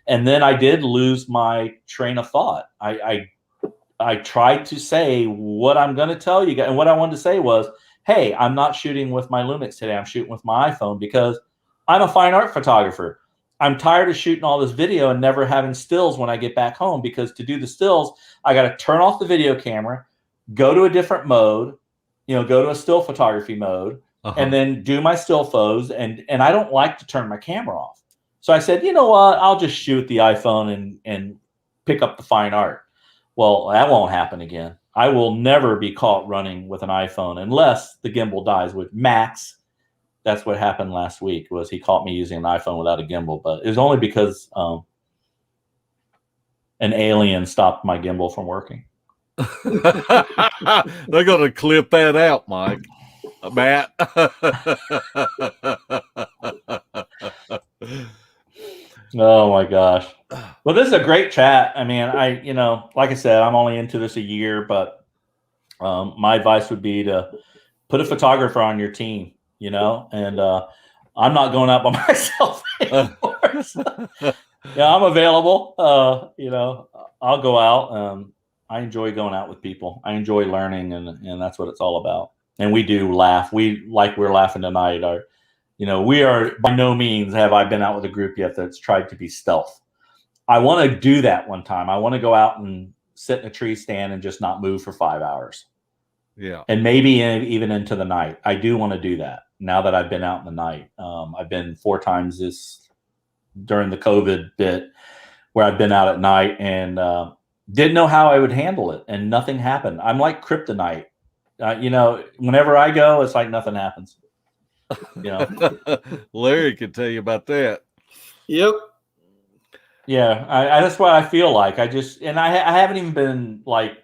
Speaker 3: And then I did lose my train of thought. I tried to say what I'm going to tell you guys. And what I wanted to say was, hey, I'm not shooting with my Lumix today. I'm shooting with my iPhone, because I'm a fine art photographer. I'm tired of shooting all this video and never having stills when I get back home, because to do the stills, I got to turn off the video camera, go to a different mode, go to a still photography mode, and then do my still photos. And I don't like to turn my camera off. So I said, you know what? I'll just shoot the iPhone and pick up the fine art. Well, that won't happen again. I will never be caught running with an iPhone unless the gimbal dies. With Max, that's what happened last week, was he caught me using an iPhone without a gimbal. But it was only because an alien stopped my gimbal from working.
Speaker 1: They're going to clip that out, Mike. Matt.
Speaker 3: Oh my gosh. Well, this is a great chat. I mean, like I said, I'm only into this a year, but my advice would be to put a photographer on your team, and I'm not going out by myself anymore. So, yeah, I'm available. I'll go out. I enjoy going out with people. I enjoy learning, and that's what it's all about. And we do laugh. We're laughing tonight. We are, by no means have I been out with a group yet that's tried to be stealth. I want to do that one time. I want to go out and sit in a tree stand and just not move for 5 hours.
Speaker 1: Yeah.
Speaker 3: And maybe even into the night. I do want to do that now that I've been out in the night. I've been 4 times during the COVID bit where I've been out at night, and didn't know how I would handle it, and nothing happened. I'm like kryptonite. Whenever I go, it's like nothing happens.
Speaker 1: Larry can tell you about that.
Speaker 2: Yep.
Speaker 3: Yeah, that's what I feel like. I haven't even been like,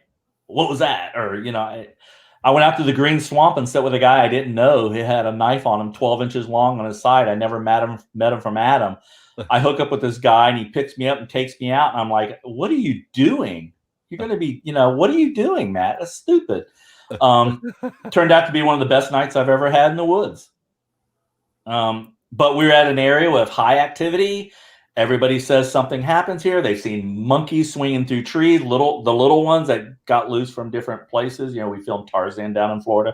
Speaker 3: what was that? Or, I went out to the green swamp and sat with a guy I didn't know. He had a knife on him, 12 inches long on his side. I never met him from Adam. I hook up with this guy and he picks me up and takes me out. And I'm like, what are you doing? You're going to be, what are you doing, Matt? That's stupid. Turned out to be one of the best nights I've ever had in the woods. But we're at an area with high activity. Everybody says something happens here. They've seen monkeys swinging through trees, the little ones that got loose from different places. We filmed Tarzan down in Florida.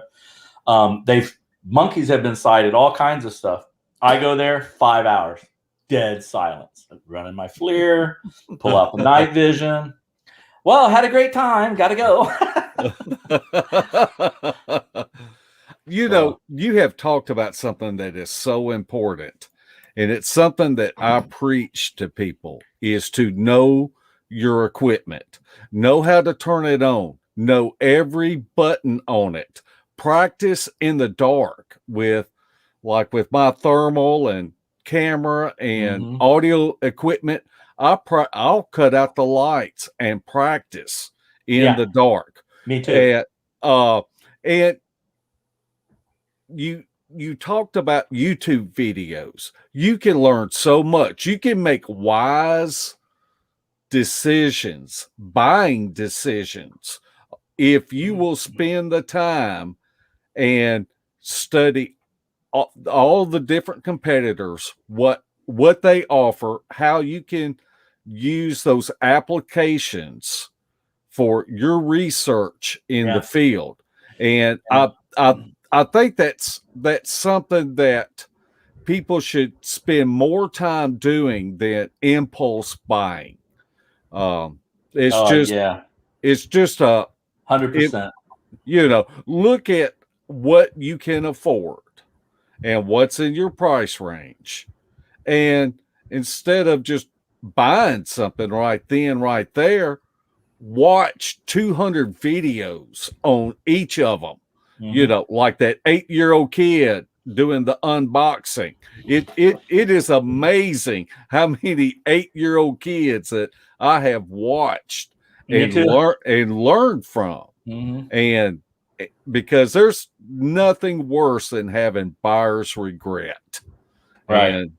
Speaker 3: Monkeys have been sighted, all kinds of stuff. I go there, 5 hours, dead silence. I'm running my FLIR, pull out the night vision. Well, had a great time. Got to go.
Speaker 1: You have talked about something that is so important, and it's something that I preach to people, is to know your equipment, know how to turn it on, know every button on it, practice in the dark with my thermal and camera and audio equipment. I'll cut out the lights and practice in the dark.
Speaker 3: Me too.
Speaker 1: And you talked about YouTube videos. You can learn so much. You can make wise decisions, buying decisions, if you will spend the time and study all the different competitors, what they offer, how you can use those applications for your research in the field. And I think that's something that people should spend more time doing than impulse buying. It's just
Speaker 3: 100%.
Speaker 1: Look at what you can afford and what's in your price range. And instead of just buying something right then, right there, watch 200 videos on each of them. Like that 8-year-old kid doing the unboxing. It is amazing how many 8-year-old kids that I have watched and learned from. And because there's nothing worse than having buyer's regret.
Speaker 3: Right. And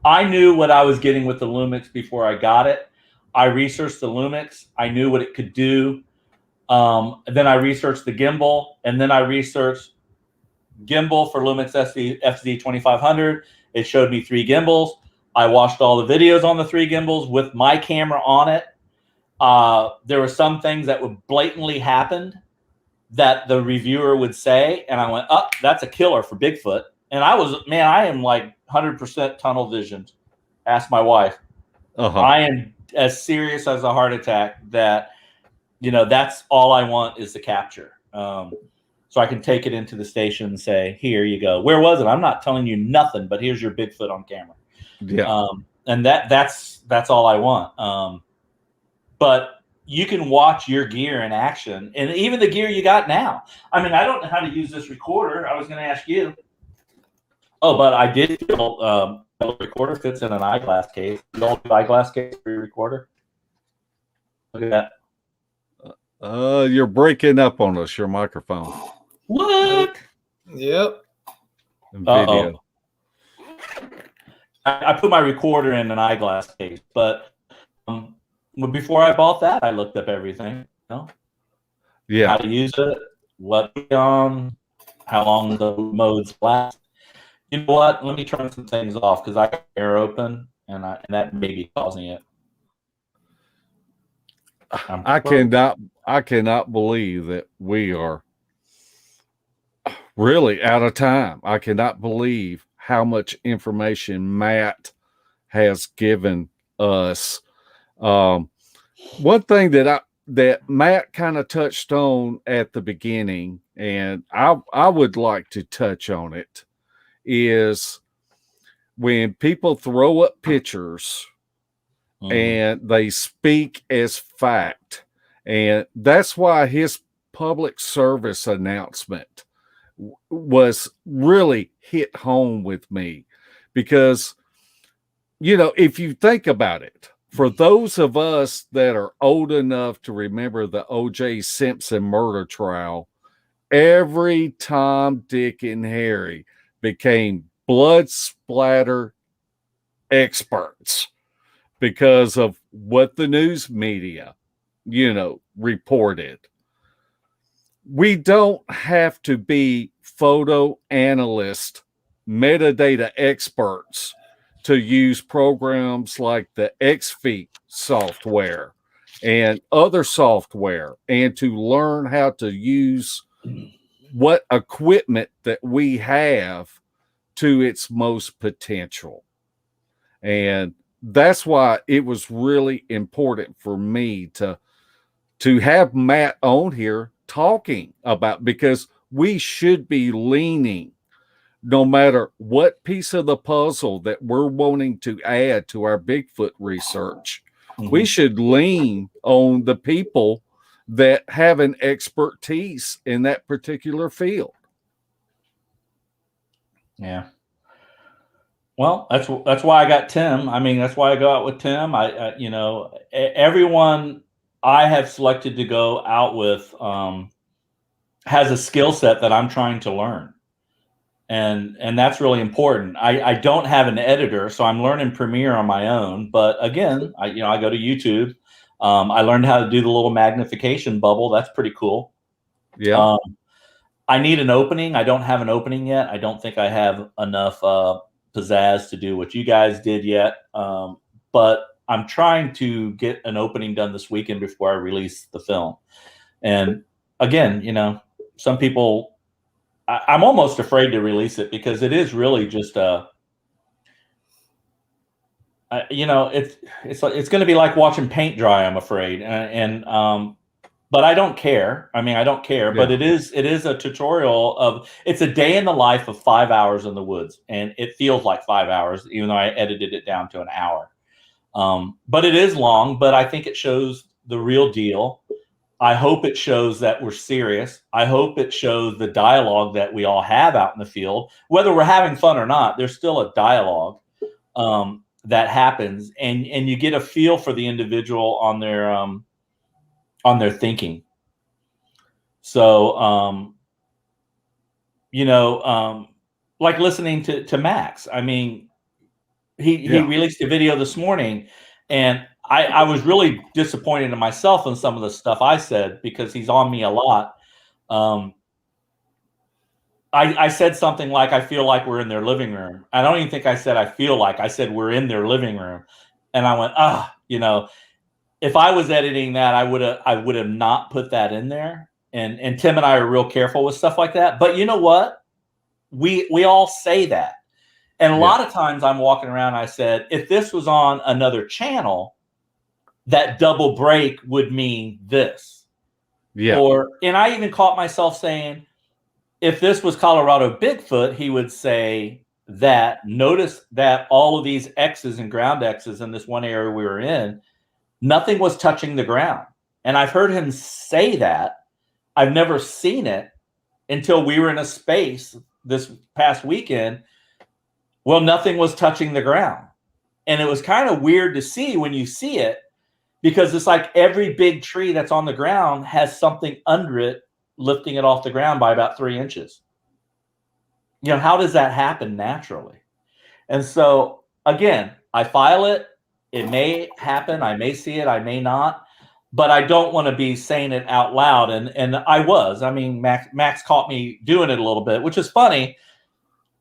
Speaker 3: I knew what I was getting with the Lumix before I got it. I researched the Lumix. I knew what it could do. Then I researched the gimbal, and then I researched gimbal for Lumix FZ 2500. It showed me 3 gimbals. I watched all the videos on the 3 gimbals with my camera on it. There were some things that would blatantly happen that the reviewer would say, and I went, "Oh, that's a killer for Bigfoot." And I am like 100% tunnel visioned. Ask my wife. I am as serious as a heart attack that, that's all I want is the capture. So I can take it into the station and say, here you go. Where was it? I'm not telling you nothing, but here's your Bigfoot on camera.
Speaker 1: Yeah.
Speaker 3: And that's all I want. But you can watch your gear in action, and even the gear you got now. I mean, I don't know how to use this recorder. I was going to ask you. Oh, but I did feel the recorder fits in an eyeglass case. You don't do eyeglass case for your recorder? Look at that.
Speaker 1: You're breaking up on us, your microphone.
Speaker 3: What?
Speaker 2: Yep.
Speaker 1: Video.
Speaker 3: I put my recorder in an eyeglass case, but before I bought that, I looked up everything.
Speaker 1: Yeah.
Speaker 3: How to use it, what to be on, how long the modes last. You know what? Let me turn some things off because I got air open, and that may be causing it.
Speaker 1: I cannot believe that we are really out of time. I cannot believe how much information Matt has given us. One thing that Matt kind of touched on at the beginning, and I would like to touch on it, is when people throw up pictures and they speak as fact. And that's why his public service announcement was really hit home with me, because, if you think about it, For those of us that are old enough to remember the O.J. Simpson murder trial, every Tom, Dick, and Harry became blood splatter experts because of what the news media, reported. We don't have to be photo analyst, metadata experts to use programs like the XFeet software and other software, and to learn how to use what equipment that we have to its most potential. And that's why it was really important for me to have Matt on here talking about, because we should be leaning, no matter what piece of the puzzle that we're wanting to add to our Bigfoot research, we should lean on the people that have an expertise in that particular field.
Speaker 3: Yeah. Well, that's why I got Tim. I mean, that's why I go out with Tim. Everyone I have selected to go out with has a skill set that I'm trying to learn. And that's really important. I don't have an editor, so I'm learning Premiere on my own. But again, I go to YouTube. I learned how to do the little magnification bubble. That's pretty cool.
Speaker 1: Yeah.
Speaker 3: I need an opening. I don't have an opening yet. I don't think I have enough pizzazz to do what you guys did yet. But I'm trying to get an opening done this weekend before I release the film. And again, some people, I'm almost afraid to release it because it is really just it's going to be like watching paint dry, I'm afraid. But I don't care. I mean, I don't care,
Speaker 1: Yeah.
Speaker 3: but it is a tutorial it's a day in the life of 5 hours in the woods. And it feels like 5 hours, even though I edited it down to an hour. But it is long, but I think it shows the real deal. I hope it shows that we're serious. I hope it shows the dialogue that we all have out in the field, whether we're having fun or not. There's still a dialogue that happens, and you get a feel for the individual on their thinking. So, like listening to Max. I mean, he released a video this morning, and I was really disappointed in myself in some of the stuff I said because he's on me a lot. I said something like, I feel like we're in their living room. I don't even think I said I feel like. I said we're in their living room. And I went, if I was editing that, I would have not put that in there. And Tim and I are real careful with stuff like that. But you know what? We all say that. And a lot of times I'm walking around, I said, if this was on another channel, that double break would mean this.
Speaker 1: Yeah.
Speaker 3: And I even caught myself saying, if this was Colorado Bigfoot, he would say that, notice that all of these X's and ground X's in this one area we were in, nothing was touching the ground. And I've heard him say that. I've never seen it until we were in a space this past weekend. Well, nothing was touching the ground. And it was kind of weird to see when you see it, because it's like every big tree that's on the ground has something under it, lifting it off the ground by about 3 inches. How does that happen naturally? And so, again, I file it. It may happen. I may see it. I may not. But I don't want to be saying it out loud. And I was. I mean, Max caught me doing it a little bit, which is funny.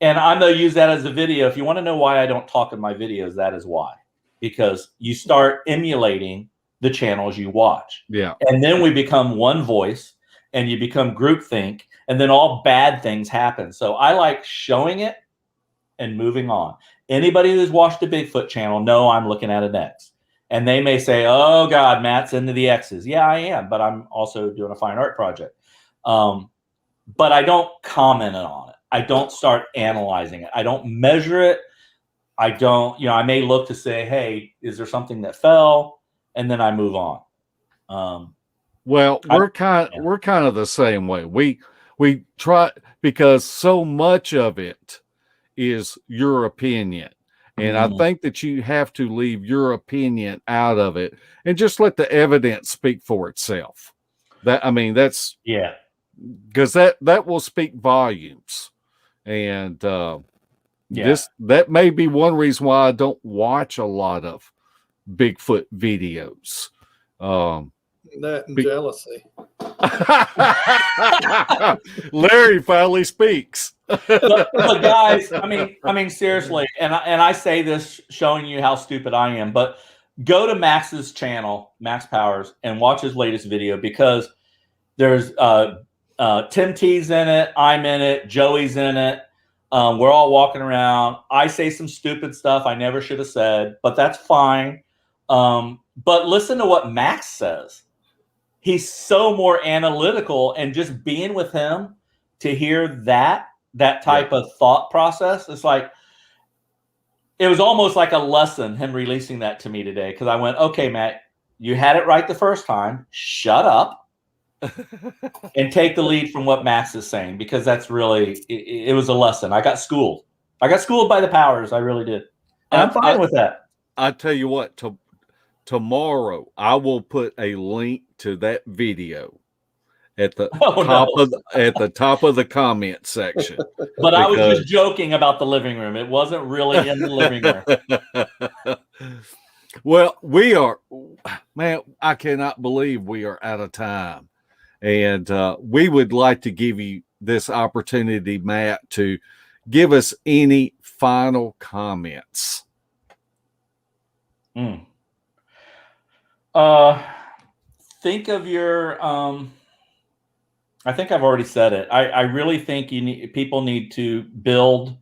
Speaker 3: And I'm going to use that as a video. If you want to know why I don't talk in my videos, that is why. Because you start emulating the channels you watch.
Speaker 1: Yeah.
Speaker 3: And then we become one voice, and you become groupthink, and then all bad things happen. So I like showing it and moving on. Anybody who's watched the Bigfoot channel know I'm looking at an X. And they may say, oh, God, Matt's into the X's. Yeah, I am. But I'm also doing a fine art project. But I don't comment on it. I don't start analyzing it. I don't measure it. I don't, I may look to say, hey, is there something that fell? And then I move on.
Speaker 1: Well, we're kind of the same way. We try, because so much of it is your opinion. And I think that you have to leave your opinion out of it and just let the evidence speak for itself. That's because that will speak volumes. And that may be one reason why I don't watch a lot of Bigfoot videos.
Speaker 2: That and jealousy.
Speaker 1: Larry finally speaks.
Speaker 3: but guys, I mean, seriously, and I say this showing you how stupid I am, but go to Max's channel, Max Powers, and watch his latest video, because there's Tim T's in it, I'm in it, Joey's in it. We're all walking around. I say some stupid stuff I never should have said, but that's fine. But listen to what Max says. He's so more analytical, and just being with him to hear that type of thought process, it's like, it was almost like a lesson, him releasing that to me today. Cause I went, okay, Matt, you had it right the first time. Shut up and take the lead from what Max is saying, because that's really, it was a lesson. I got schooled by the powers. I really did. And I'm fine with that.
Speaker 1: I tell you what, tomorrow I will put a link to that video at the top of the comment section.
Speaker 3: But I was just joking about the living room. It wasn't really in the living room.
Speaker 1: Well, I cannot believe we are out of time. And we would like to give you this opportunity, Matt, to give us any final comments.
Speaker 3: Think of your I think I've already said it. I really think people need to build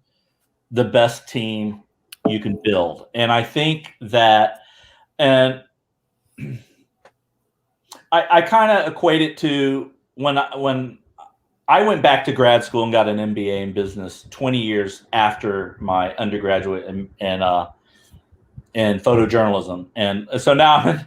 Speaker 3: the best team you can build. And I think that, and I kind of equate it to when I went back to grad school and got an MBA in business 20 years after my undergraduate in photojournalism. And so now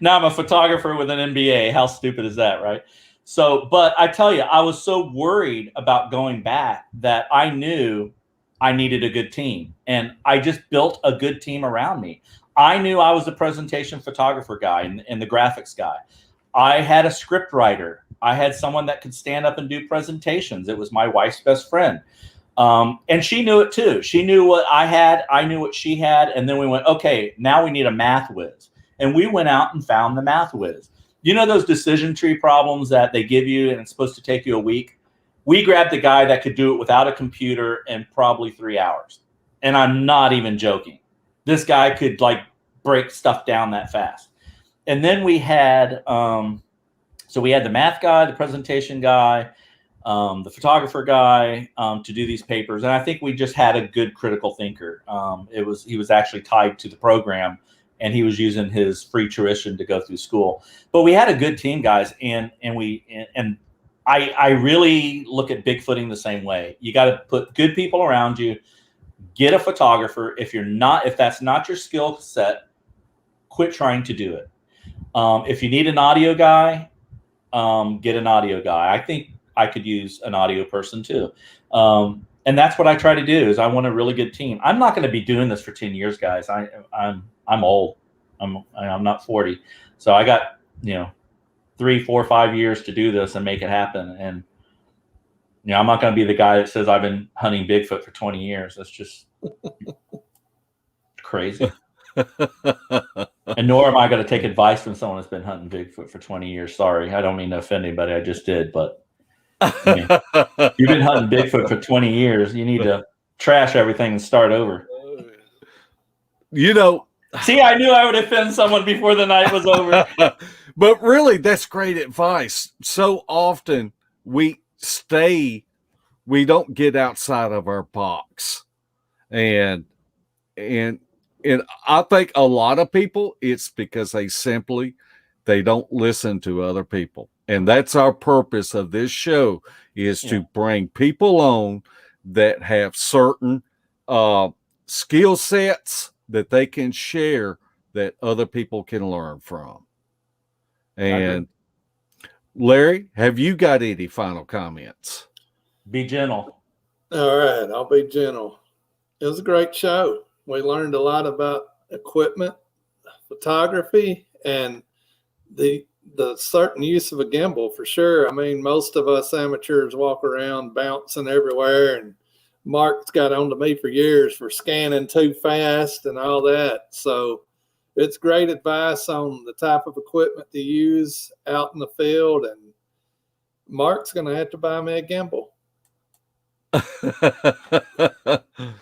Speaker 3: I'm a photographer with an MBA. How stupid is that, right? So, but I tell you, I was so worried about going back that I knew I needed a good team. And I just built a good team around me. I knew I was the presentation photographer guy and the graphics guy. I had a script writer. I had someone that could stand up and do presentations. It was my wife's best friend. And she knew it too. She knew what I had. I knew what she had. And then we went, okay, now we need a math whiz. And we went out and found the math whiz. You know those decision tree problems that they give you and it's supposed to take you a week? We grabbed a guy that could do it without a computer in probably 3 hours. And I'm not even joking. This guy could break stuff down that fast. And then we had, so we had the math guy, the presentation guy, the photographer guy to do these papers. And I think we just had a good critical thinker. He was actually tied to the program, and he was using his free tuition to go through school. But we had a good team, guys, and I really look at Bigfooting the same way. You got to put good people around you. Get a photographer. If that's not your skill set, quit trying to do it. If you need an audio guy, get an audio guy. I think I could use an audio person too. And that's what I try to do is I want a really good team. I'm not going to be doing this for 10 years, guys. I'm old. I'm not 40. So I got, 3, 4, 5 years to do this and make it happen. And, I'm not going to be the guy that says I've been hunting Bigfoot for 20 years. That's just crazy. And nor am I going to take advice from someone that's been hunting Bigfoot for 20 years. Sorry. I don't mean to offend anybody. I just did. But you've been hunting Bigfoot for 20 years. You need to trash everything and start over. See, I knew I would offend someone before the night was over.
Speaker 1: But really, that's great advice. So often we don't get outside of our box. And I think a lot of people, it's because they don't listen to other people. And that's our purpose of this show is to bring people on that have certain skill sets that they can share that other people can learn from. And Larry, have you got any final comments?
Speaker 3: Be gentle.
Speaker 2: All right. I'll be gentle. It was a great show. We learned a lot about equipment, photography, and the certain use of a gimbal for sure. I mean, most of us amateurs walk around bouncing everywhere, and Mark's got on to me for years for scanning too fast and all that. So it's great advice on the type of equipment to use out in the field. And Mark's going to have to buy me a gimbal.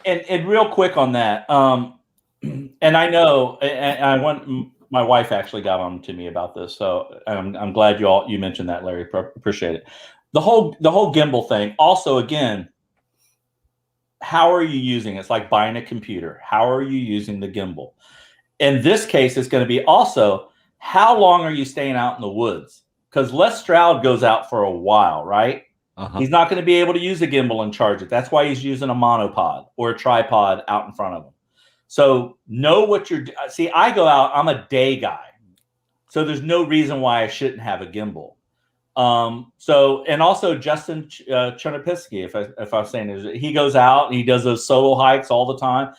Speaker 3: And real quick on that, and I know, and I want my wife actually got on to me about this, so I'm glad you mentioned that, Larry. Appreciate it. The whole gimbal thing. Also, again, how are you using it? It's like buying a computer. How are you using the gimbal? In this case, it's going to be also how long are you staying out in the woods? Because Les Stroud goes out for a while, right?
Speaker 1: Uh-huh.
Speaker 3: He's not going to be able to use a gimbal and charge it. That's why he's using a monopod or a tripod out in front of him. So know what you're – see, I go out. I'm a day guy. So there's no reason why I shouldn't have a gimbal. And also Justin Chernopisky, if I'm saying it, he goes out and he does those solo hikes all the time.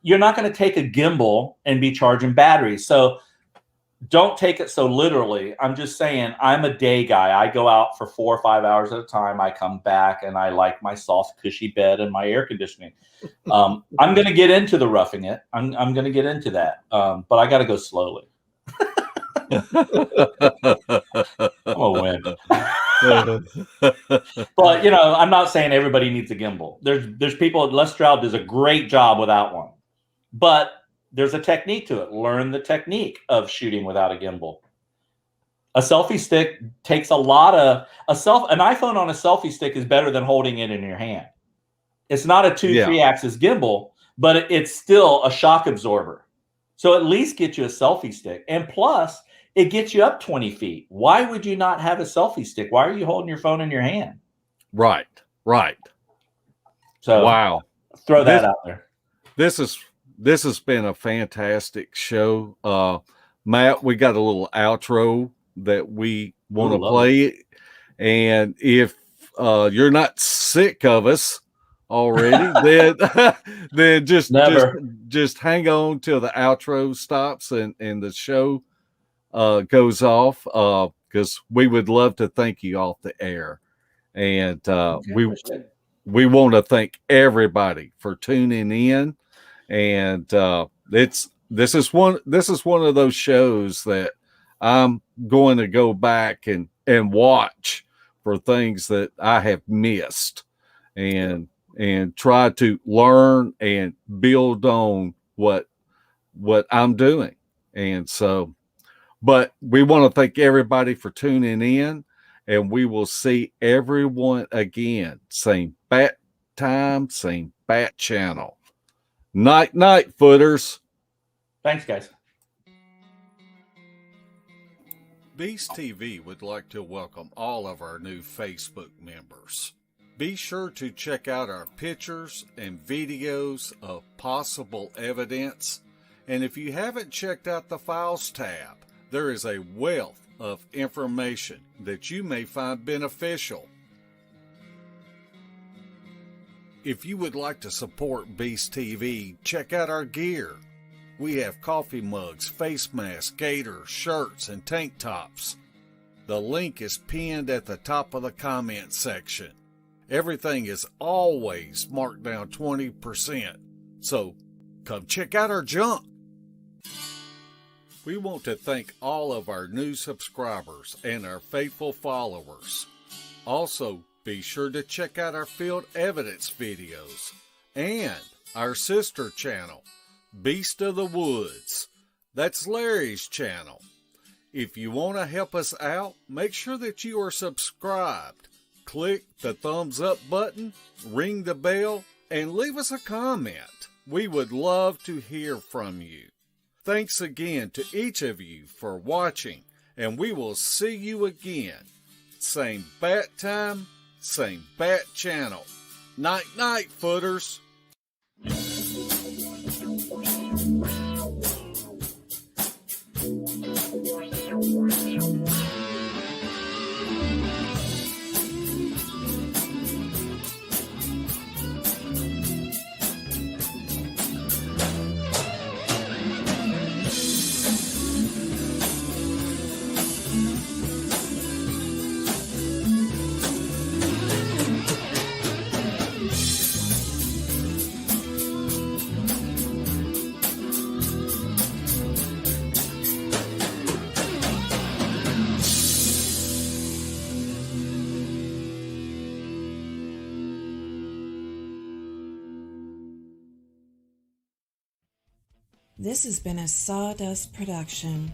Speaker 3: You're not going to take a gimbal and be charging batteries. So don't take it so literally. I'm just saying I'm a day guy. I go out for 4 or 5 hours at a time. I come back and I like my soft, cushy bed and my air conditioning. I'm going to get into the roughing it. I'm going to get into that. But I got to go slowly. I'm a win. But, I'm not saying everybody needs a gimbal. There's people, Les Stroud does a great job without one. But there's a technique to it. Learn the technique of shooting without a gimbal. A selfie stick takes an iPhone on a selfie stick is better than holding it in your hand. It's not a 3-axis gimbal, but it's still a shock absorber. So at least get you a selfie stick. And plus, it gets you up 20 feet. Why would you not have a selfie stick? Why are you holding your phone in your hand?
Speaker 1: Right.
Speaker 3: So
Speaker 1: wow.
Speaker 3: Throw that out there.
Speaker 1: This has been a fantastic show. Matt, we got a little outro that we want to play. And if you're not sick of us already, then just hang on till the outro stops and the show goes off, because we would love to thank you off the air. And we want to thank everybody for tuning in. And this is one of those shows that I'm going to go back and watch for things that I have missed, and try to learn and build on what I'm doing. And so, but we want to thank everybody for tuning in, and we will see everyone again. Same bat time, same bat channel. Night, footers.
Speaker 3: Thanks, guys.
Speaker 1: Beast TV would like to welcome all of our new Facebook members. Be sure to check out our pictures and videos of possible evidence. And if you haven't checked out the Files tab, there is a wealth of information that you may find beneficial. If you would like to support Beast TV, check out our gear. We have coffee mugs, face masks, gaiters, shirts, and tank tops. The link is pinned at the top of the comment section. Everything is always marked down 20%, so come check out our junk. We want to thank all of our new subscribers and our faithful followers. Also, be sure to check out our field evidence videos and our sister channel, Beast of the Woods. That's Larry's channel. If you want to help us out, make sure that you are subscribed. Click the thumbs up button, ring the bell, and leave us a comment. We would love to hear from you. Thanks again to each of you for watching, and we will see you again. Same bat time, same bat channel. Night, footers.
Speaker 4: This has been a Sawdust production.